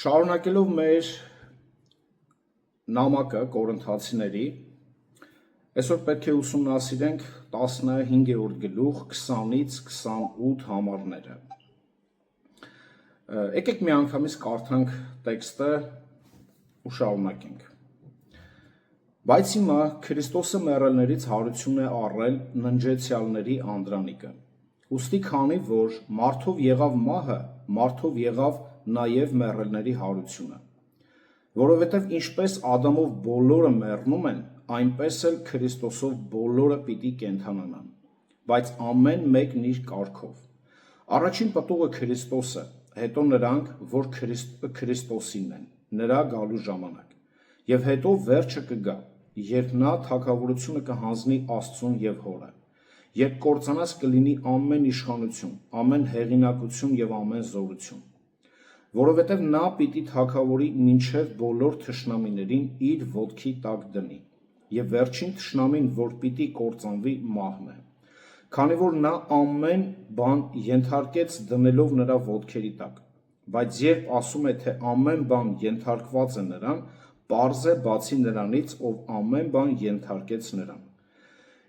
Շարունակելով մեր նամակը Կորինթացիների, այսօր պետք է ուսումնասիրենք 15-րդ գլուխ 20-ից 28 համարները։ Եկեք մի անգամից կարդանք տեքստը ու շարունակենք։ Բայց հիմա Քրիստոսը մեռելներից հարություն է առել ննջեցյալների անդրանիկը։ Ուստի քանի որ մարդով եղավ մահը, մարդով եղավ նաև մեռելների հարությունը։ Որովհետև ինչպես Ադամով բոլորը մեռնում են, այնպես էլ Քրիստոսով բոլորը պիտի կենդանանան, բայց ամեն մեկն իր կարգով։ Առաջին պտուղը Քրիստոսը, հետո նրանք, որ Քրիստոսին են, նրա գալու ժամանակ, եւ հետո վերջը կգա, երբ նա թագավորությունը կհանձնի Աստծուն եւ Հորը, երբ կործանած կլինի ամեն իշխանություն, ամեն հեղինակություն եւ ամեն զորություն, որովհետեւ նա պիտի թագավորի մինչեւ բոլոր թշնամիներին իր ոտքի տակ դնի, եւ վերջին թշնամին, որ պիտի կործանվի, մահն է, քանի որ նա ամեն բան ենթարկեց դնելով նրա ոտքերի տակ, բայց երբ ասում է, թե ամեն բան ենթարկված է նրան, պարզ է բացի նրանից, ով ամեն բան ենթարկեց նրան։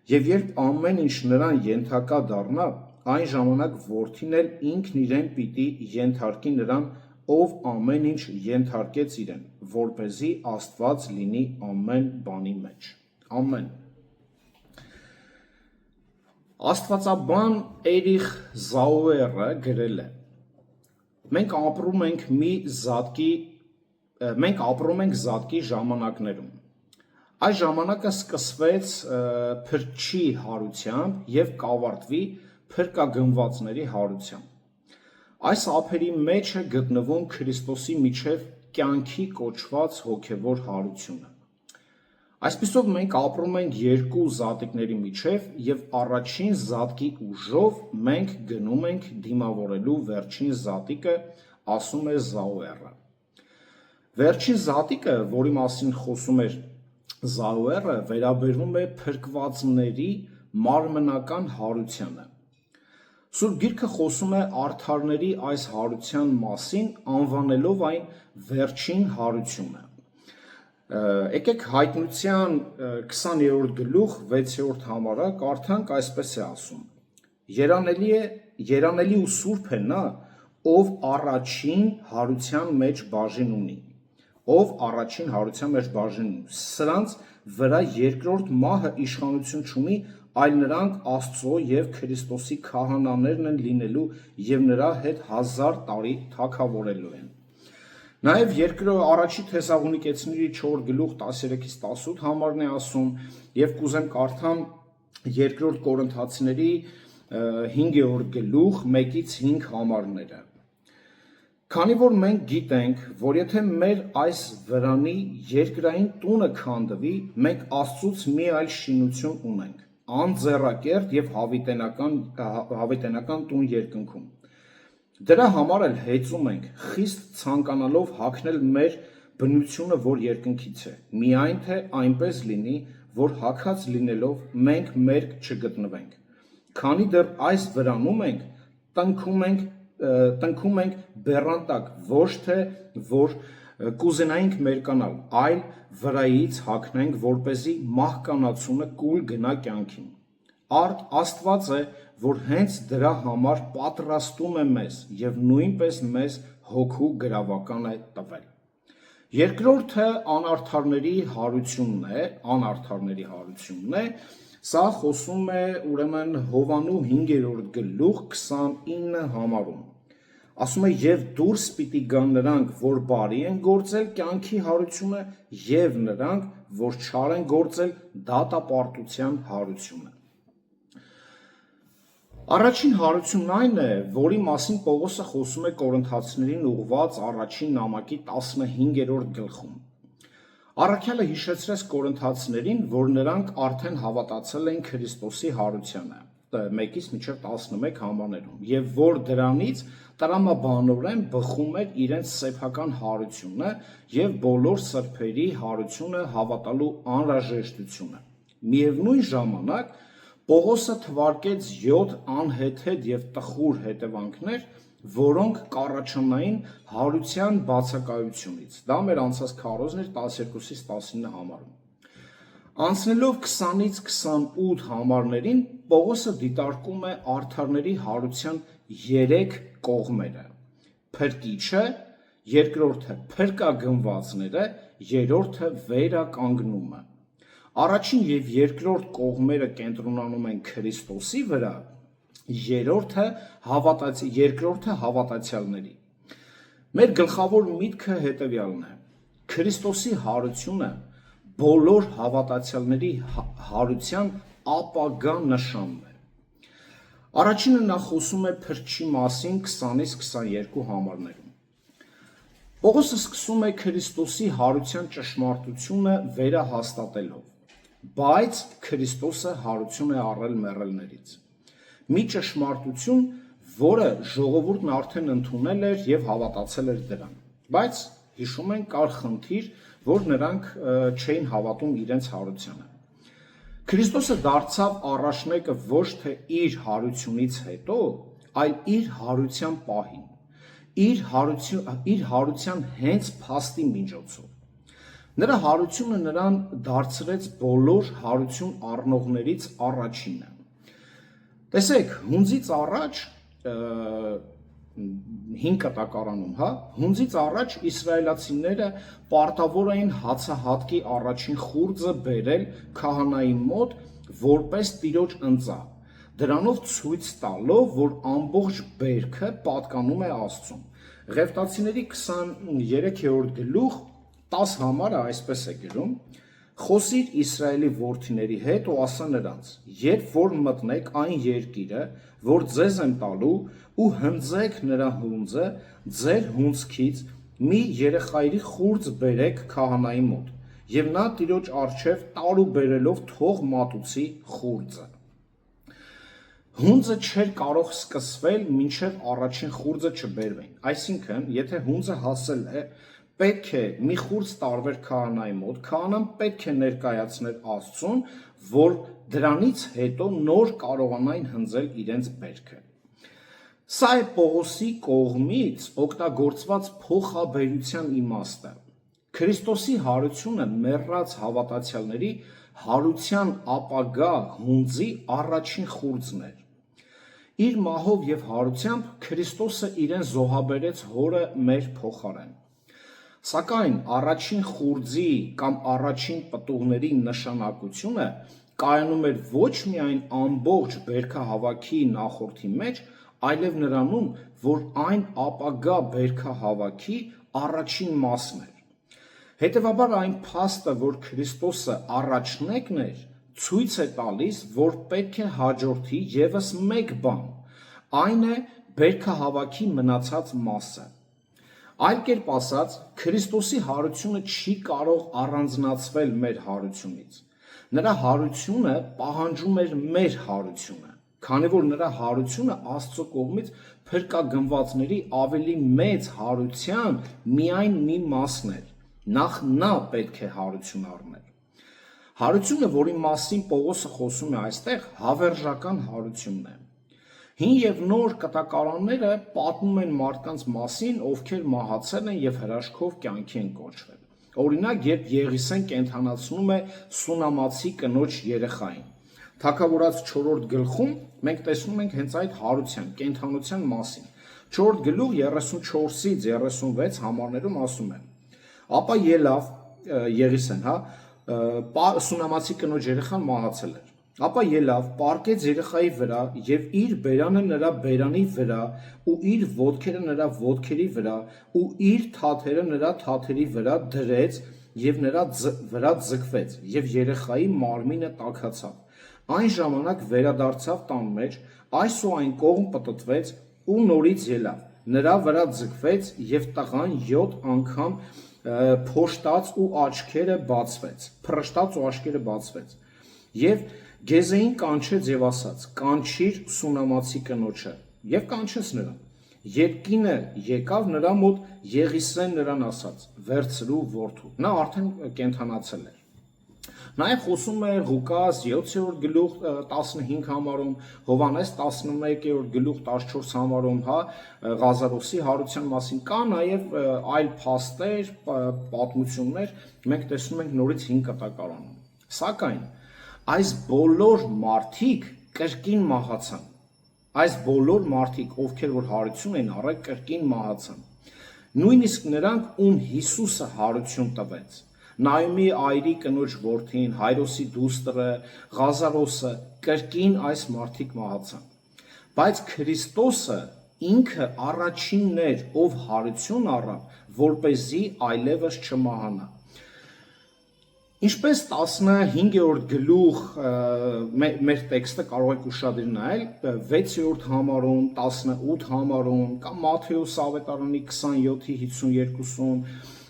Եվ երբ ամեն ինչ նրան ենթակա դառնա, այն ժամանակ որդին էլ ինքն իրեն պիտի ենթարկի նրան, ով ամեն ինչ ենթարկեց իրեն, որպեսզի Աստված լինի ամեն բանի մեջ։ Ամեն։ Աստվածաբան Էրիխ Զաուերը գրել է. Մենք ապրում ենք զատկի ժամանակներում։ Այս ժամանակը սկսվեց փրկչի հարությամբ եւ կավարտվի փրկագնվածների հարությամբ։ Այս ափերի մեջ է գտնվում Քրիստոսի միջև կյանքի կոչված հոգևոր հարությունը։ Այսպիսով մենք ապրում ենք երկու զատիկների միջև եւ առաջին զատկի ուժով մենք գնում ենք դիմավորելու վերջին զատիկը, ասում է Զաուերը։ Վերջին զատիկը, որի մասին խոսում էր Զաուերը, վերաբերվում է փրկվածների մարմնական հարությանը։ Սուրբ Գիրքը խոսում է արդարների այս հարության մասին, անվանելով այն վերջին հարությունը։ Եկեք Հայտնության 20-րդ գլուխ 6-րդ համարը կարդանք, այսպես է ասում. Երանելի ու սուրբ է նա, ով առաջին հարության մեջ բաժին ունի, սրանց վրա երկրորդ մահը իշխանություն չունի, այլ նրանք Աստծո եւ Քրիստոսի քահանաներն են լինելու եւ նրա հետ 1000 տարի թագավորելու են։ Նաև առաջի Թեսաղոնիկեցիների 4 գլուխ 13-ից 18 համարն է ասում, եւ կուզեմ կարդամ երկրորդ Կորինթացիների 5-րդ գլուխ 1-ից 5 համարները։ Քանի որ մենք գիտենք, որ եթե մեր այս վրանի երկրային տունը քանդվի, մենք Աստծուց մի այլ շինություն ունենք, անձեռակերտ եւ հավիտենական տուն երկնքում։ Դրա համար էլ հեծում ենք, խիստ ցանկանալով հագնել մեր բնությունը, որ երկնքից է, միայն թե այնպես լինի, որ հագած լինելով մենք մերկ չգտնվենք։ Քանի դեռ այս վրանում ենք, տնքում ենք բեռանտակ, ոչ թե որ կուզենայինք մերկանալ, այլ վրայից հագնենք, որպեսզի մահկանացությունը կուլ գնա կյանքին։ Արդ Աստված է, որ հենց դրա համար պատրաստում է մեզ եւ նույնպես մեզ հոգու գրավական է տվել։ Երկրորդը անարդարների հարությունն է, սա խոսում է ուրեմն Հովանու 5-րդ գլուխ 29 համարում։ Ասում է եւ դուրս պիտի գան նրանք, որ բարի են գործել կյանքի հարությունը եւ նրանք, որ չար են գործել դատապարտության հարությունը։ Առաջին հարությունն այն է, որի մասին Պողոսը խոսում է Կորինթացիներին ուղղված առաջին նամակի 15-րդ գլխում։ Առաքյալը հիշեցրեց Կորինթացիներին, որ նրանք արդեն հավատացել են Քրիստոսի հարությանը 1-ից մինչև 11 համարներում, եւ որ դրանից տրամաբանորեն բխում էր իրենց սեփական հարությունը եւ բոլոր սրբերի հարությունը հավատալու անհրաժեշտությունը։ Միևնույն ժամանակ Պողոսը թվարկեց 7 անհեթեթ եւ տխուր հետևանքներ, որոնք կառաջանային հարության բացակայությունից։ Դա մեր անցած քարոզն էր 12-ից 19 համարում։ Անցնելով 20-ից 28 համարներին Պողոսը դիտարկում է արդարների հարության 3 կողմերը. փրկիչը, երկրորդը փրկագնվածները, երրորդը վերականգնումը։ Առաջին եւ երկրորդ կողմերը կենտրոնանում են Քրիստոսի վրա, երկրորդը հավատացյալների։ Մեր գլխավոր միտքը հետևյալն է. Քրիստոսի հարությունը բոլոր հավատացյալների հարության ապագա նշանն է։ Առաջինը նա խոսում է փրկչի մասին 20-ից 22 համարներում։ Պողոսը սկսում է Քրիստոսի հարության ճշմարտությունը վերահաստատելով, բայց Քրիստոսը հարություն է առել մեռելներից։ Մի ճշմարտություն, որը ժողովուրդն արդեն ընդունել էր եւ հավատացել էր դրան։ Բայց հիշում են, կար խնդիր, որ նրանք չէին հավատում իրենց հարությանը։ Քրիստոսը դարձավ առաջնեկը ոչ թե իր հարությունից հետո, այլ իր հարության պահին, իր հարության հենց փաստի միջոցով։ Նրա հարությունը նրան դարձրեց բոլոր հարություն առնողներից առաջինը։ Տեսեք, հունձից առաջ 5 կտակարանում, հունձից առաջ իսրայելացիները պարտավոր էին հացահատկի առաջին խուրձը բերել քահանայի մոտ որպես տիրոջ ընծա, դրանով ցույց տալով, որ ամբողջ բերքը պատկանում է Աստծուն։ Ղևտացիների 23-րդ գլուխ 10 համարը այսպես է գրում. «Խոսիր Իսրայելի որդիների հետ ու ասա նրանց. երբ որ մտնեք այն երկիրը, որ ձեզ եմ տալու, ու հնձեք նրա հունձը, ձեր հունձքից մի երեխայրի խուրձ բերեք քահանայի մոտ, եւ նա տիրոջ առջև տարու բերելով թող մատուցի խուրձը»։ Հունձը չէր կարող սկսվել, մինչև առաջին խուրձը չբերվեն։ Այսինքն, եթե հունձը հասել է, պետք է մի խուրձ տարվեր քահանայի մոտ, քահանան պետք է ներկայացներ Աստծուն, որ դրանից հետո նոր կարողանային հնձել իրենց բերքը։ Սա է Պողոսի կողմից օգտագործված փոխաբերության իմաստը։ Քրիստոսի հարությունը մեռած հավատացյալների հարության ապագա հունձի առաջին խուրձն էր։ Իր մահով եւ հարությամբ Քրիստոսը իրեն զոհաբերեց հորը մեր փոխարեն։ Սակայն առաջին խուրձի կամ առաջին պտուղների նշանակությունը կայանում էր ոչ միայն ամբողջ բերքահավաքի նախորդի մեջ, այլև նրանում, որ այն ապագա բերքահավաքի առաջին մասն էր։ Հետևաբար այն փաստը, որ Քրիստոսը առաջնեկն էր, ցույց է տալիս, որ պետք է հաջորդի եւս մեկ բան, այն է բերքահավաքի մնացած մասը։ Այլ կերպ ասած, Քրիստոսի հարությունը չի կարող առանձնացվել մեր հարությունից։ Նրա հարությունը պահանջում էր մեր հարությունը, քանի որ նրա հարությունը Աստծո կողմից փրկագնվածների ավելի մեծ հարության միայն մի մասն էր։ Նախ նա պետք է հարություն առներ։ Հարությունը, որի մասին Պողոսը խոսում է այստեղ, հավերժական հարությունն է։ Հին եւ նոր կտակարանները պատմում են մարդկանց մասին, ովքեր մահացել են եւ հրաշքով կյանքի են կոչվել։ Օրինակ, երբ Եղիսեն կենդանացնում է Սունամացի կնոջ երեխային։ Թագավորաց 4-րդ գլխում մենք տեսնում ենք հենց այդ հարության, կենդանության մասին։ 4-րդ գլուխ 34-ից 36 համարներում ասում է. Ապա ելավ Եղիսեն, Սունամացի կնոջ երեխան մահացել էր։ Ապա ելավ, պառկեց երեխայի վրա եւ իր բերանը նրա բերանի վրա ու իր ոտքերը նրա ոտքերի վրա ու իր թաթերը նրա թաթերի վրա դրեց եւ նրա վրա ձգվեց եւ երեխայի մարմինը տաքացավ։ Այն ժամանակ վերադարձավ տան մեջ, այս ու այն կողմ պտտվեց ու նորից ելավ։ Նրա վրա ձգվեց եւ տղան 7 անգամ փոշտաց ու աչքերը բացվեց։ Եվ Գեզեին կանչեց եւ ասաց. կանչիր Սունամացի կնոջը, եւ կանչեց նրան։ Երբ կինը եկավ նրա մոտ, Եղիսեն նրան ասաց. վերցրու որդու։ Նա արդեն կենդանացել էր։ Նաև խոսում է Ղուկաս 7-րդ գլուխ 15 համարում, Հովհաննես 11-րդ գլուխ 14 համարում, հա, Ղազարոսի հարության մասին, կա նաև այլ փաստեր, պատմություններ, մենք տեսնում ենք նորից 5 կտակարանում։ Սակայն այս բոլոր մարդիկ կրկին մահացան։ Այս բոլոր մարդիկ, ովքեր որ հարություն են առել, կրկին մահացան։ Նույնիսկ նրանք, ում Հիսուսը հարություն տվեց։ Նայոմի այրի կնոջ որդին, Հայրոսի դուստրը, Ղազարոսը, կրկին այս մարդիկ մահացան։ Բայց Քրիստոսը ինքը առաջինն էր, ով հարություն առավ, որպեսզի այլևս չմահանա։ Ինչպես 15-րդ գլուխ մեր տեքստը կարող եք ուշադիր նայել 6-րդ համարում, 18 համարում, կամ Մատթեոս ավետարանի 27-52-ում,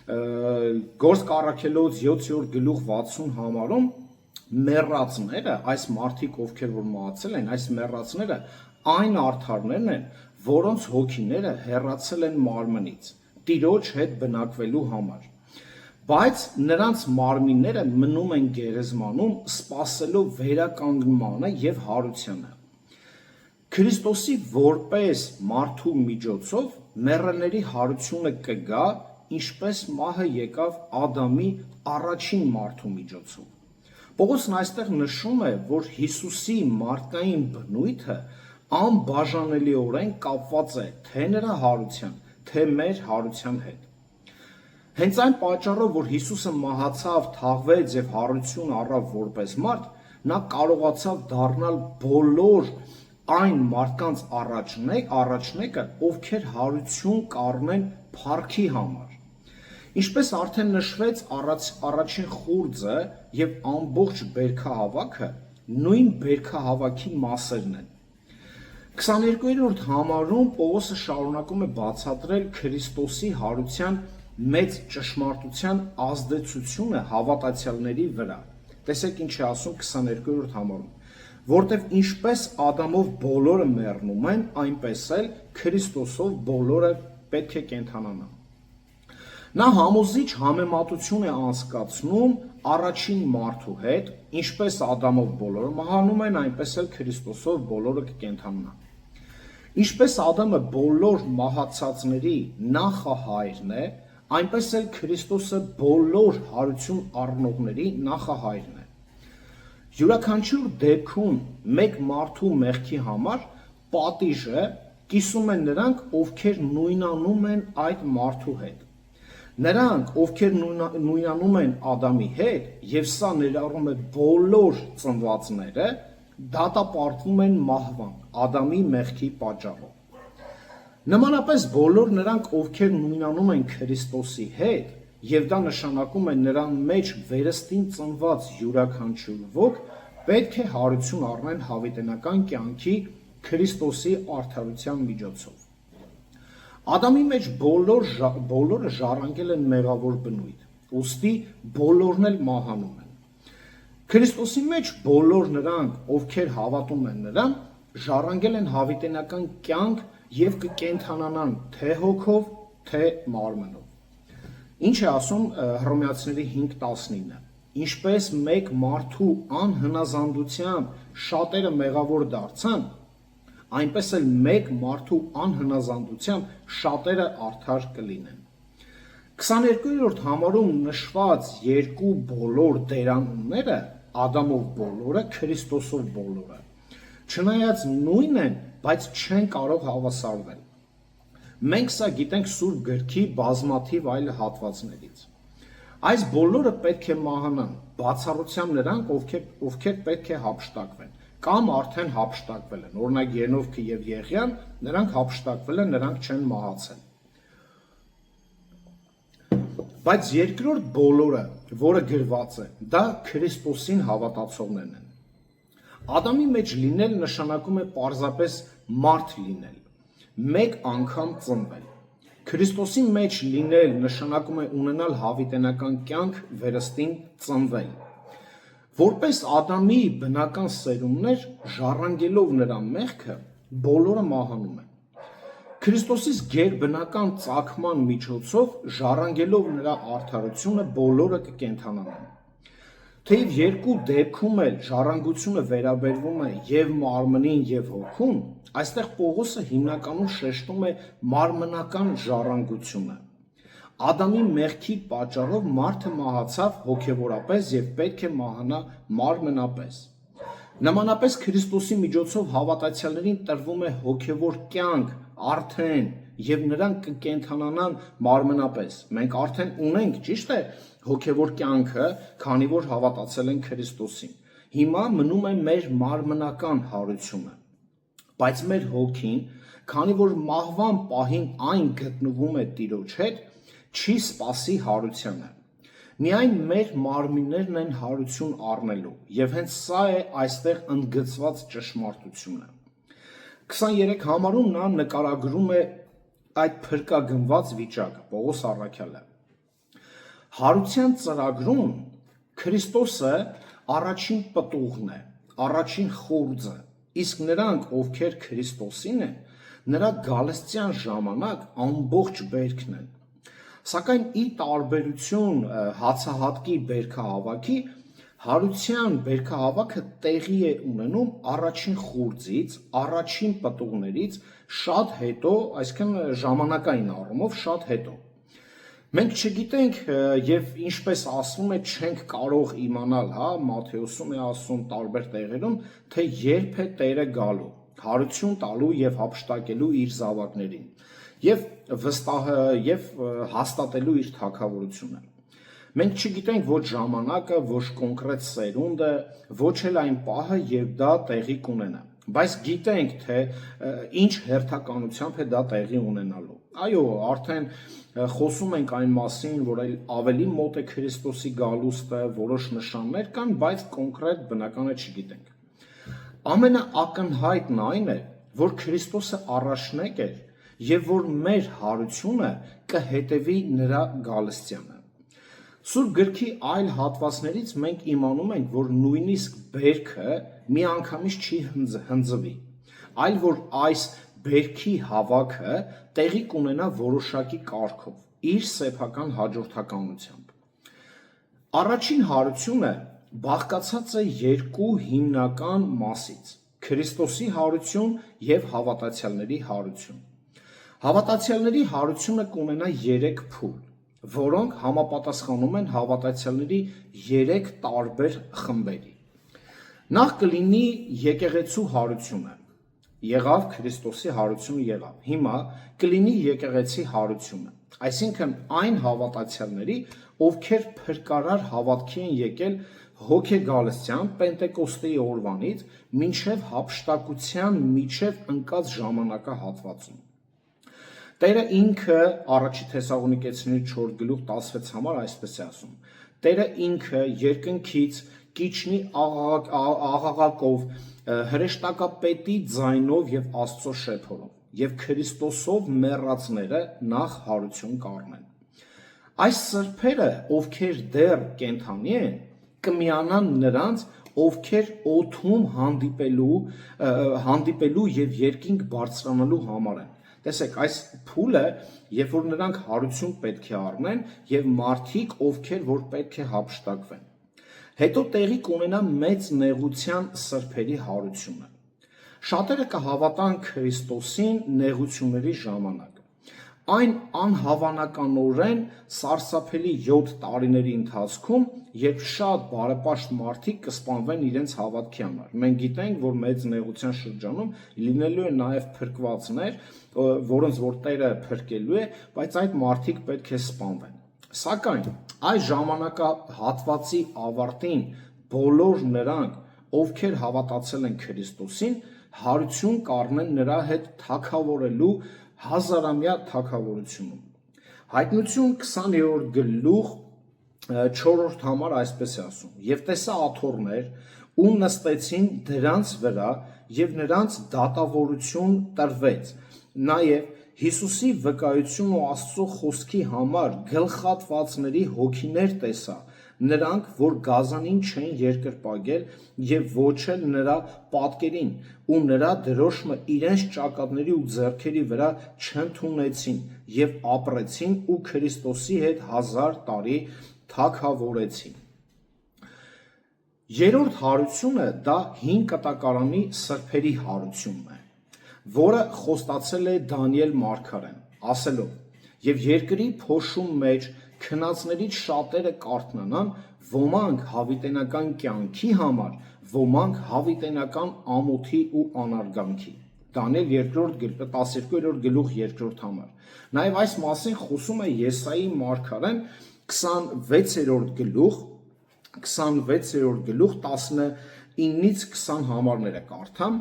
Գործք առաքելոց 7-րդ գլուխ 60 համարում մեռածները, այս մարդիկ, ովքեր որ մահացել են, այս մեռածները այն արդարներն են, որոնց հոգիները հեռացել են մարմնից, Տիրոջ հետ բնակվելու համար։ Բայց նրանց մարմինները մնում են գերեզմանում, սպասելով վերականգնմանը եւ հարությանը։ Քրիստոսի որպես մարդու միջոցով մեռելների հարությունը կգա, ինչպես մահը եկավ Ադամի առաջին մարդու միջոցով։ Պողոսն այստեղ նշում է, որ Հիսուսի մարդկային բնույթը անբաժանելիորեն կապված է թե նրա հարության, թե մեր հարության հետ։ Հենց այն պատճառով, որ Հիսուսը մահացավ, թաղվեց եւ հարություն առավ որպես մարդ, նա կարողացավ դառնալ բոլոր այն մարդկանց առաջնեկը, ովքեր հարություն կառնեն փառքի համար։ Ինչպես արդեն նշվեց, առաջին խուրձը եւ ամբողջ բերքահավաքը նույն բերքահավաքի մասերն են։ 22-րդ համարում Պողոսը շարունակում է բացատրել Քրիստոսի հարության մեծ ճշմարտության ազդեցությունը հավատացյալների վրա։ Տեսեք ինչ է ասում 22-րդ համարում, որտեղ ինչպես Ադամով բոլորը մեռնում են, այնպես էլ Քրիստոսով բոլորը պետք է կենդանանան։ Նա համոզիչ համեմատություն է անցկացնում առաջին մարդու հետ, ինչպես Ադամով բոլորը մահանում են, այնպես էլ Քրիստոսով բոլորը կկենդանանան։ Ինչպես Ադամը բոլոր մահացածների նախահայրն է, այնպես էլ Քրիստոսը բոլոր հարություն առնողների նախահայրն է։ Յուրաքանչյուր դեպքում մեկ մարդու մեղքի համար պատիժը կիսում են նրանք, ովքեր նույնանում են այդ մարդու հետ։ Նրանք, ովքեր նույնանում են Ադամի հետ, եւ սա ներառում է բոլոր ծնվածները, դատապարտվում են մահվան, Ադամի մեղքի պատճառով։ Նմանապես բոլոր նրանք, ովքեր նույնանում են Քրիստոսի հետ, եւ դա նշանակում է նրան մեջ վերստին ծնված յուրաքանչյուր ոք, պետք է հարություն առնեն հավիտենական կյանքի Քրիստոսի արդարության միջոցով։ Ադամի մեջ բոլորը ժառանգել են մեղավոր բնույթ, ուստի բոլորն էլ մահանում են։ Քրիստոսի մեջ բոլոր նրանք, ովքեր հավատում են նրան, ժառանգել են հավիտենական կյանք եւ կկենդանանան թե հոգով, թե մարմնով։ Ինչ է ասում Հռոմեացիների 5:19։ Ինչպես մեկ մարդու անհնազանդությամբ շատերը մեղավոր դարձան, այնպես էլ մեկ մարդու անհնազանդությամբ շատերը արդար կլինեն։ 22-րդ համարում նշված երկու բոլոր դերանունները, Ադամով բոլորը, Քրիստոսով բոլորը, չնայած նույն են, բայց չեն կարող հավասարվել։ Մենք սա գիտենք Սուրբ գրքի բազմաթիվ այլ հատվածներից։ Այս բոլորը պետք է մահանան, բացառությամբ նրանք, ովքեր պետք է հափշտակվեն, կամ արդեն հափշտակվել են, օրինակ Ենովքը եւ Եղիան, նրանք հափշտակվել են, նրանք չեն մահացել։ Բայց երկրորդ բոլորը, որը գրված է, դա Քրիստոսին հավատացողներն են։ Ադամի մեջ լինել նշանակում է պարզապես մարդ լինել, մեկ անգամ ծնվել։ Քրիստոսի մեջ լինել նշանակում է ունենալ հավիտենական կյանք, վերստին ծնվել։ Որպես Ադամի բնական սերունդներ, ժառանգելով նրա մեղքը, բոլորը մահանում են։ Քրիստոսից գերբնական ծագման միջոցով, ժառանգելով նրա արդարությունը, բոլորը կկենդանանան։ Թեև երկու դեպքում էլ ժառանգությունը վերաբերվում է եւ մարմնին եւ հոգուն, այստեղ Պողոսը հիմնականում շեշտում է մարմնական ժառանգությունը։ Ադամի մեղքի պատճառով մարդը մահացավ հոգևորապես եւ պետք է մահանա մարմնապես։ Նմանապես Քրիստոսի միջոցով հավատացյալներին տրվում է հոգևոր կյանք արդեն եւ նրանք կկենդանանան մարմնապես։ Մենք արդեն ունենք, ճիշտ է, հոգևոր կյանքը, քանի որ հավատացել ենք Քրիստոսին։ Հիմա մնում է մեր մարմնական հարությունը։ Բայց մեր հոգին, քանի որ մահվան պահին այն գտնվում է Տիրոջ հետ, չի սպասի հարությանը։ Միայն մեր մարմիններն են հարություն առնելու, եւ հենց սա է այստեղ ընդգծված ճշմարտությունը։ 23 համարում նա նկարագրում է այդ փրկագնված վիճակը, Պողոս առաքյալը։ Հարության ծրագրում Քրիստոսը առաջին պտուղն է, առաջին խորձը, իսկ նրանք, ովքեր Քրիստոսին են, նրա գալստյան ժամանակ ամբողջ բերքն են։ Սակայն ի տարբերություն հացահատկի բերքահավաքի, հարության բերքահավաքը տեղի է ունենում առաջին խորձից, առաջին պտուղներից շատ հետո, այսինքն ժամանակային առումով շատ հետո։ Մենք չգիտենք եւ ինչպես ասվում է, չենք կարող իմանալ, Մատթեոսում է ասում տարբեր տեղերում, թե երբ է Տերը գալու, հարություն տալու եւ հափշտակելու իր զավակներին եւ հաստատելու իր թագավորությունը։ Մենք չգիտենք ոչ ժամանակը, ոչ կոնկրետ սերունդը, ոչ էլ այն պահը, երբ դա տեղի կունենա, բայց գիտենք, թե ինչ հերթականությամբ է դա տեղի ունենալու։ Այո, արդեն խոսում ենք այն մասին, որ ավելի մոտ է Քրիստոսի գալուստը, որոշ նշաններ կան, բայց կոնկրետ բնականը չգիտենք։ Ամենաակնհայտն այն է, որ Քրիստոսը առաջնեկ էր եւ որ մեր հարությունը կհետևի նրա գալստյանը։ Սուրբ գրքի այլ հատվածներից մենք իմանում ենք, որ նույնիսկ բերքը միանգամից չի հնձվի, այլ որ այս բերքի հավաքը տեղի կունենա որոշակի կարգով, իր սեփական հաջորդականությամբ։ Առաջին հարությունը բաղկացած է երկու հիմնական մասից՝ Քրիստոսի հարություն եւ հավատացյալների հարություն։ Հավատացյալների հարությունը կունենա 3 փուլ, որոնք համապատասխանում են հավատացյալների 3 տարբեր խմբերի։ Նախ կլինի եկեղեցու հարությունը, եղավ Քրիստոսի հարությունը եղավ, հիմա կլինի եկեղեցի հարությունը, այսինքն այն հավատացյալների, ովքեր փրկարար հավատքի են եկել հոգեգալստյան Պենտեկոստեի օրվանից մինչև հափշտակության միջև ընկած ժամանակահատվածում։ Տերը ինքը առաջի Թեսաղոնիկեցիներին 4:16 համար այսպես է ասում. Տերը ինքը երկնքից կիջնի աղաղակով, հրեշտակապետի ձայնով եւ Աստծո շեփորով, եւ Քրիստոսով մեռածները նախ հարություն կառնեն։ Այս սրբերը, ովքեր դեռ կենդանի են, կմիանան նրանց, ովքեր օդում հանդիպելու եւ երկինք բարձրանալու համար են։ Տեսեք, այս փուլը, երբ որ նրանք հարություն պետք է առնեն եւ մարդիկ, ովքեր որ պետք է հափշտակվեն։ Հետո տեղի կունենա մեծ նեղության սրբերի հարությունը։ Շատերը կհավատան Քրիստոսին նեղությունների ժամանակ։ Այն անհավանականորեն սարսափելի 7 տարիների ընթացքում, երբ շատ բարեպաշտ մարդիկ կսպանվեն իրենց հավատքի համար։ Մենք գիտենք, որ մեծ նեղության շրջանում լինելու է նաև փրկվածներ, որոնց որ Տերը փրկելու է, բայց այդ մարդիկ պետք է սպանվեն։ Սակայն այս ժամանակահատվածի ավարտին բոլոր նրանք, ովքեր հավատացել են Քրիստոսին, հարություն կառնեն նրա հետ թագավորելու հազարամյա թագավորությունում։ Հայտնություն 20-րդ գլուխ 4-րդ համար այսպես է ասում. «Եվ տեսա աթոռներ, ու նստեցին դրանց վրա, եւ նրանց դատավորություն տրվեց, նաեւ Հիսուսի վկայություն ու Աստծո խոսքի համար գլխատվածների հոգիներ տեսա, նրանք, որ գազանին չեն երկրպագել եւ ոչ էլ նրա պատկերին, ու նրա դրոշմը իրենց ճակատների ու ձեռքերի վրա չընդունեցին եւ ապրեցին ու Քրիստոսի հետ 1000 տարի թագավորեցին»։ Երրորդ հարությունը դա 5 կտակարանի սրբերի հարությունն է, որը խոստացել է Դանիել մարգարեն, ասելով. «Եվ երկրի փոշում մեջ քնածներից շատերը կարթնանան, ոմանք հավիտենական կյանքի համար, ոմանք հավիտենական ամոթի ու անարգանքի»։ Դանիել 12-րդ գլուխ 2-րդ համար։ Նաև այս մասին խոսում է Եսայի մարգարեն 26-րդ գլուխ 19-ից 20 համարները կարդամ,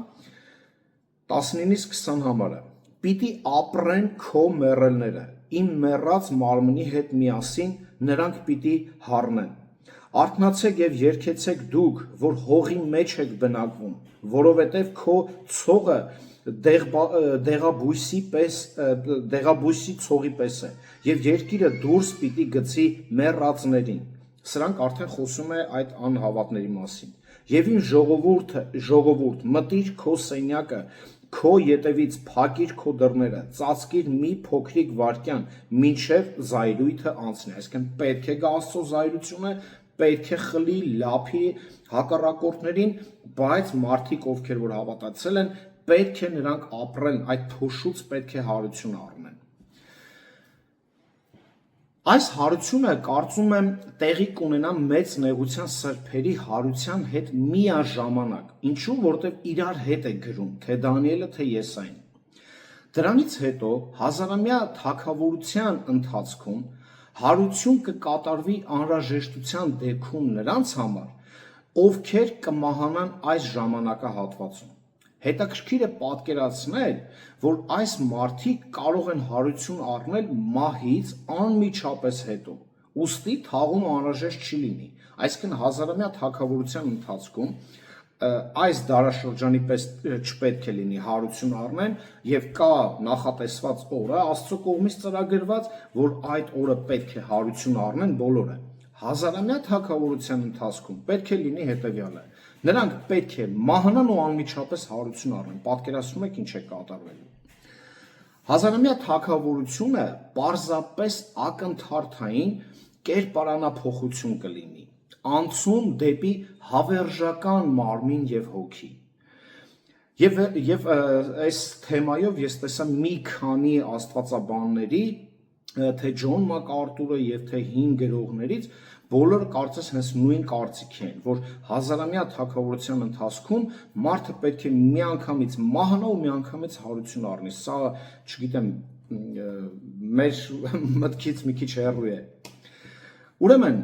19-ից 20 համարը. «Պիտի ապրեն քո մեռելները, իմ մեռած մարմնի հետ միասին նրանք պիտի հառնեն։ Արթնացեք եւ երգեցեք դուք, որ հողի մեջ եք բնակվում, որովհետեւ քո ցողը դեղաբույսի ցողի պես է, եւ երկիրը դուրս պիտի գցի մեռածներին»։ Սրանք արդեն խոսում է այդ անհավատների մասին։ «Եվ իմ ժողովուրդ, մտիր քո սենյակը, քո ետևից փակիր քո դռները, ծածկիր մի փոքրիկ վայրկյան, մինչև զայրույթը անցնի»։ Այսինքն պետք է գա Աստծո զայրությունը, պետք է խլի, լափի հակառակորդներին, բայց մարդիկ, ովքեր որ հավատացել են, պետք է նրանք ապրեն, այդ փոշուց պետք է հարություն առնեն։ Այս հարությունը կարծում եմ տեղի կունենա մեծ նեղության սրբերի հարության հետ միաժամանակ, ինչու, որտեղ իրար հետ է գրում թե Դանիելը, թե Եսային։ Դրանից հետո հազարամյա թագավորության ընթացքում հարություն կկատարվի անհրաժեշտության դեպքում նրանց համար, ովքեր կմահանան այս ժամանակահատվածում։ Հետաքրքիր է պատկերացնել, որ այս մարդիկ կարող են հարություն առնել մահից անմիջապես հետո, ուստի թաղում անհրաժեշտ չի լինի։ Այսինքն հազարամյա թագավորության ընթացքում այս դարաշրջանի պես չպետք է լինի հարություն առնեն եւ կա նախատեսված օրը Աստծո կողմից ծրագրված, որ այդ օրը պետք է հարություն առնեն բոլորը։ Հազարամյա թագավորության ընթացքում պետք է լինի հետեւյալը. նրանք պետք է մահանան ու անմիջապես հարություն առնեն։ Պատկերացնում եք ինչ է կատարվելու։ Հազարամյա թագավորությունը պարզապես ակնթարթային կերպարանափոխություն կլինի, անցում դեպի հավերժական մարմին եւ հոգի։ Եվ այս թեմայով ես տեսա մի քանի աստվածաբանների, թե Ջոն Մակարտուրը եւ թե հին գրողներից, բոլորը կարծես հենց նույն կարծիքի են, որ հազարամյա թագավորության ընթացքում մարդը պետք է միանգամից մահանա ու միանգամից հարություն առնի։ Սա, չգիտեմ, մեր մտքից մի քիչ հեռու է։ Ուրեմն,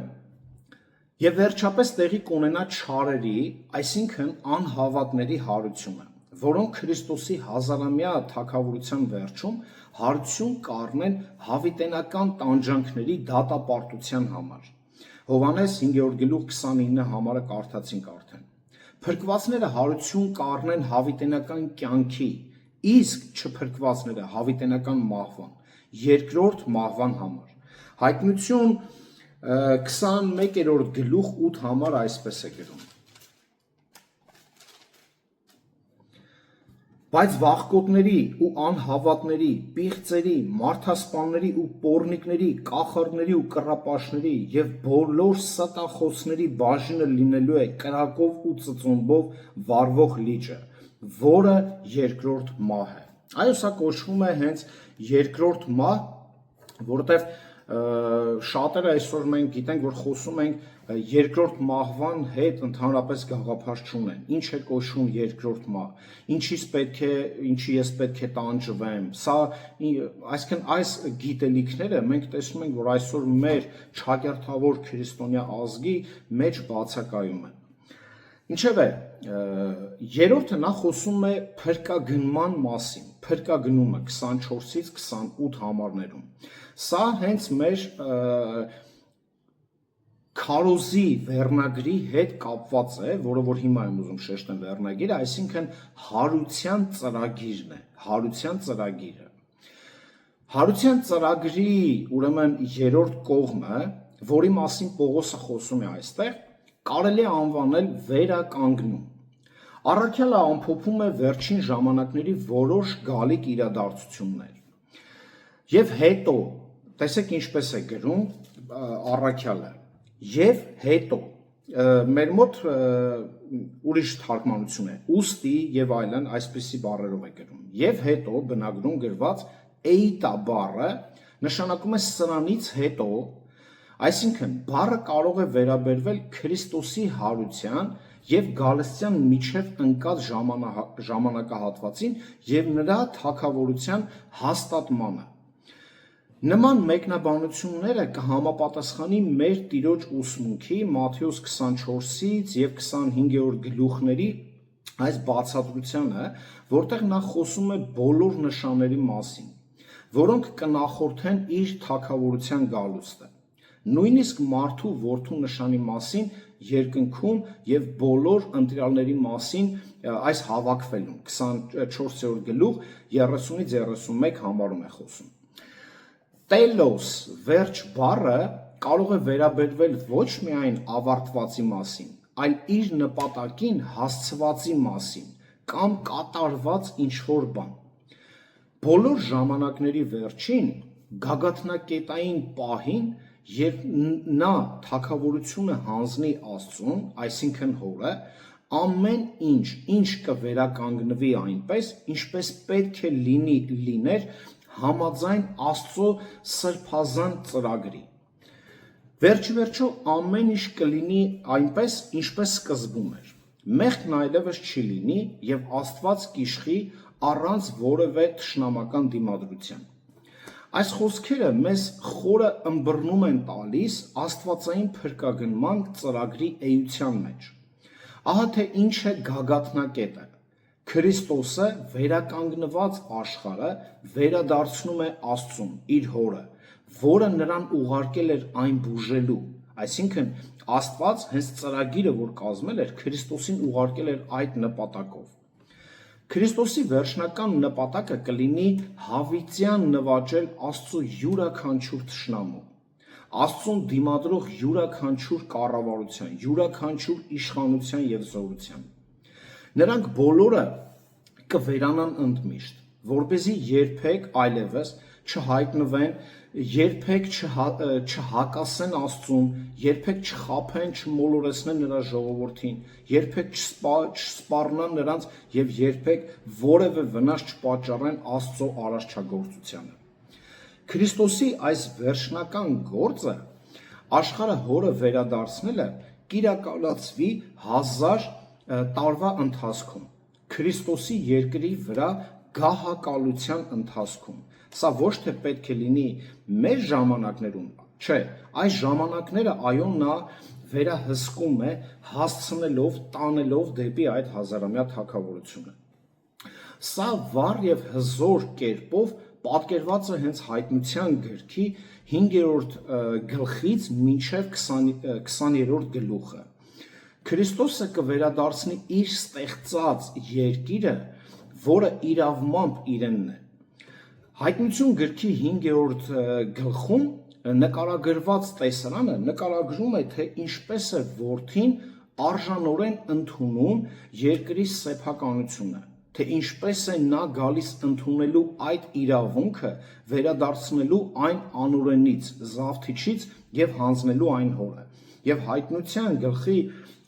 եւ վերջապես տեղի կունենա չարերի, այսինքն անհավատների հարությունը, որոնք Քրիստոսի հազարամյա թագավորության վերջում հարություն կառնեն հավիտենական տանջանքների դատապարտության համար։ Հովհաննես 5-րդ գլուխ 29 համարը կարդացինք արդեն։ Փրկվածները հարություն կառնեն հավիտենական կյանքի, իսկ չփրկվածները հավիտենական մահվան, երկրորդ մահվան համար։ Հայտնություն 21-րդ գլուխ 8 համար այսպես է գրում. Բայց վախկոտների ու անհավատների, պիղծերի, մարդասպանների ու պոռնիկների, կախարդների ու կռապաշտների եւ բոլոր ստախոսների բաժինը լինելու է կրակով ու ծծումբով վառվող լիճը, որը երկրորդ մահ է։ Այո, սա կոչվում է հենց երկրորդ մահ, որովհետեւ շատերը այսօր մենք գիտենք, որ խոսում ենք երկրորդ մահվան հետ ընդհանրապես գաղափար չունեն։ Ինչ է կոչվում երկրորդ մահ, ինչի ես պետք է տանջվեմ։ Սա, այսինքն այս գիտելիքները մենք տեսնում ենք, որ այսօր մեր չակերտավոր քրիստոնյա ազգի մեջ բացակայում են։ Ինչևէ, երրորդը նա խոսում է փրկագնման մասին, փրկագնումը 24-ից 28 համարներում։ Սա հենց մեր քարոզի վերնագրի հետ կապված է, որը որ հիմա եմ ուզում շեշտեմ վերնագիրը, այսինքն հարության ծրագիրն է, հարության ծրագիրը։ Հարության ծրագրի, ուրեմն երրորդ կողմը, որի մասին Պողոսը խոսում է այստեղ, կարելի է անվանել վերականգնում։ Առաքյալը ամփոփում է վերջին ժամանակների որոշ գալիք իրադարձություններ։ Եվ հետո, տեսեք ինչպես է գրում առաքյալը, եւ հետո, մեր մոտ ուրիշ թարգմանություն է, ուստի եւ այլն այսպիսի բառերով է գրում։ Եվ հետո բնագրում գրված էիտա բառը նշանակում է սրանից հետո, այսինքն բառը կարող է վերաբերվել Քրիստոսի հարության եւ գալստյան միջև ընկած ժամանակահատվածին եւ նրա թագավորության հաստատմանը։ Նման մեկնաբանությունները կհամապատասխանի մեր Տիրոջ ուսմունքի Մատթեոս 24-ից եւ 25-րդ գլուխների այս բացատրությանը, որտեղ նա խոսում է բոլոր նշանների մասին, որոնք կնախորդեն իր թագավորության գալուստը։ Նույնիսկ մարդու որդու նշանի մասին երկնքում եւ բոլոր ընտրյալների մասին այս հավաքվելուն 24-րդ գլուխ 30-ից 31 համարում է խոսում։ Տելոս վերջ բառը կարող է վերաբերվել ոչ միայն ավարտվածի մասին, այլ իր նպատակին հասցվածի մասին կամ կատարված ինչ-որ բան։ Բոլոր ժամանակների վերջին գագաթնակետային պահին, երբ նա թագավորությունը հանձնի Աստծուն, այսինքն Հորը, ամեն ինչ կվերականգնվի այնպես, ինչպես պետք է լիներ համաձայն Աստծո սրբազան ծրագրի։ Վերջիվերջո ամեն ինչ կլինի այնպես, ինչպես սկզբում էր։ Մեղքն այլևս չի լինի եւ Աստված կիշխի առանց որևէ թշնամական դիմադրության։ Այս խոսքերը մեզ խորը ըմբռնում են տալիս աստվածային փրկագնման ծրագրի էության մեջ։ Ահա թե ինչ է գագաթնակետը։ Քրիստոսը վերականգնված աշխարհը վերադարձնում է Աստծուն, իր Հորը, որը նրան ուղարկել էր այն բուժելու, այսինքն Աստված հենց ծրագիրը, որ կազմել էր, Քրիստոսին ուղարկել էր այդ նպատակով։ Քրիստոսի վերջնական նպատակը կլինի հավիտյան նվաճել Աստծո յուրաքանչյուր թշնամու, Աստծուն դիմադրող յուրաքանչյուր կառավարության, յուրաքանչյուր իշխանության եւ զորության։ Նրանք բոլորը կվերանան ընդմիշտ, որպեսզի երբեք այլևս չհայտնվեն, երբեք չհակասեն Աստծուն, երբեք չխաբեն, չմոլորեցնեն նրա ժողովրդին, երբեք չսպառնան նրանց եւ երբեք որևէ վնաս չպատճառեն Աստծո արարչագործությանը։ Քրիստոսի այս վերջնական գործը աշխարհը Հորը վերադարձնելը կիրականացվի 1000 տարվա ընթացքում, Քրիստոսի երկրի վրա գահակալության ընթացքում։ Սա ոչ թե պետք է լինի մեր ժամանակներում, չէ, այս ժամանակները այո նա վերահսկում է հասցնելով, տանելով դեպի այդ հազարամյա թագավորությունը։ Սա վառ եւ հզոր կերպով պատկերված է հենց Հայտնության գրքի 5-րդ գլխից մինչև 20-րդ գլուխը։ Քրիստոսը կվերադարձնի իր ստեղծած երկիրը, որը իրավմամբ իրենն է։ Հայտնություն գրքի 5-րդ գլխում նկարագրված տեսարանը նկարագրում է, թե ինչպես է որդին արժանորեն ընդունում երկրի սեփականությունը, թե ինչպես է նա գալիս ընդունելու այդ իրավունքը, վերադարձնելու այն անօրենից, զավթիչից եւ հանձնելու այն Հորը։ Եվ Հայտնության գլխի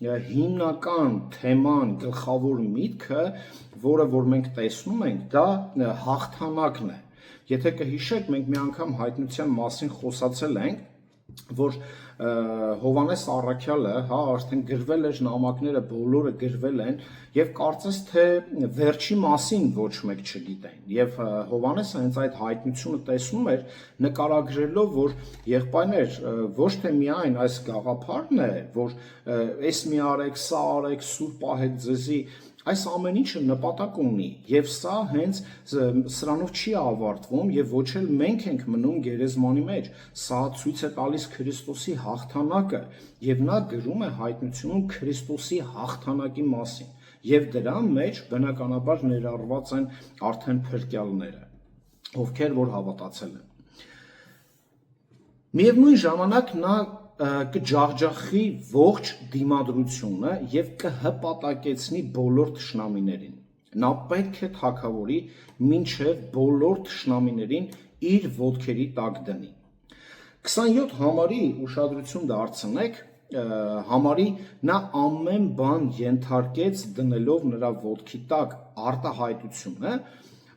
հիմնական թեման, գլխավոր միտքը, որը որ մենք տեսնում ենք, դա հաղթանակն է։ Եթե կհիշեք, մենք մի անգամ Հայտնության մասին խոսացել ենք, որ Հովանես Առաքյալը, արդեն գրվել էր նամակները, բոլորը գրվել են, եւ կարծես թե վերջի մասին ոչ մեկ չգիտեն։ Եվ Հովանեսը հենց այդ հայտնությունը տեսնում էր, նկարագրելով, որ եղբայրներ, ոչ թե միայն այս գաղափարն է, որ այս մի արեք, սա արեք, սուր պահեք ձեզի, այս ամեն ինչը նպատակ ունի եւ սա հենց սրանով չի ավարտվում եւ ոչ էլ մենք ենք մնում գերեզմանի մեջ, սա ցույց է տալիս Քրիստոսի հաղթանակը եւ նա գրում է Հայտնությունում Քրիստոսի հաղթանակի մասին եւ դրա մեջ բնականաբար ներառված են արդեն փրկյալները, ովքեր որ հավատացել են։ Միևնույն ժամանակ նա կջախջախի ողջ դիմադրությունը եւ կհպատակեցնի բոլոր թշնամիներին։ Նա պետք է թագավորի մինչև բոլոր թշնամիներին իր ոտքերի տակ դնի։ 27 համարի ուշադրություն դարձնեք համարի, նա ամեն բան ենթարկեց դնելով նրա ոտքի տակ արտահայտությունը,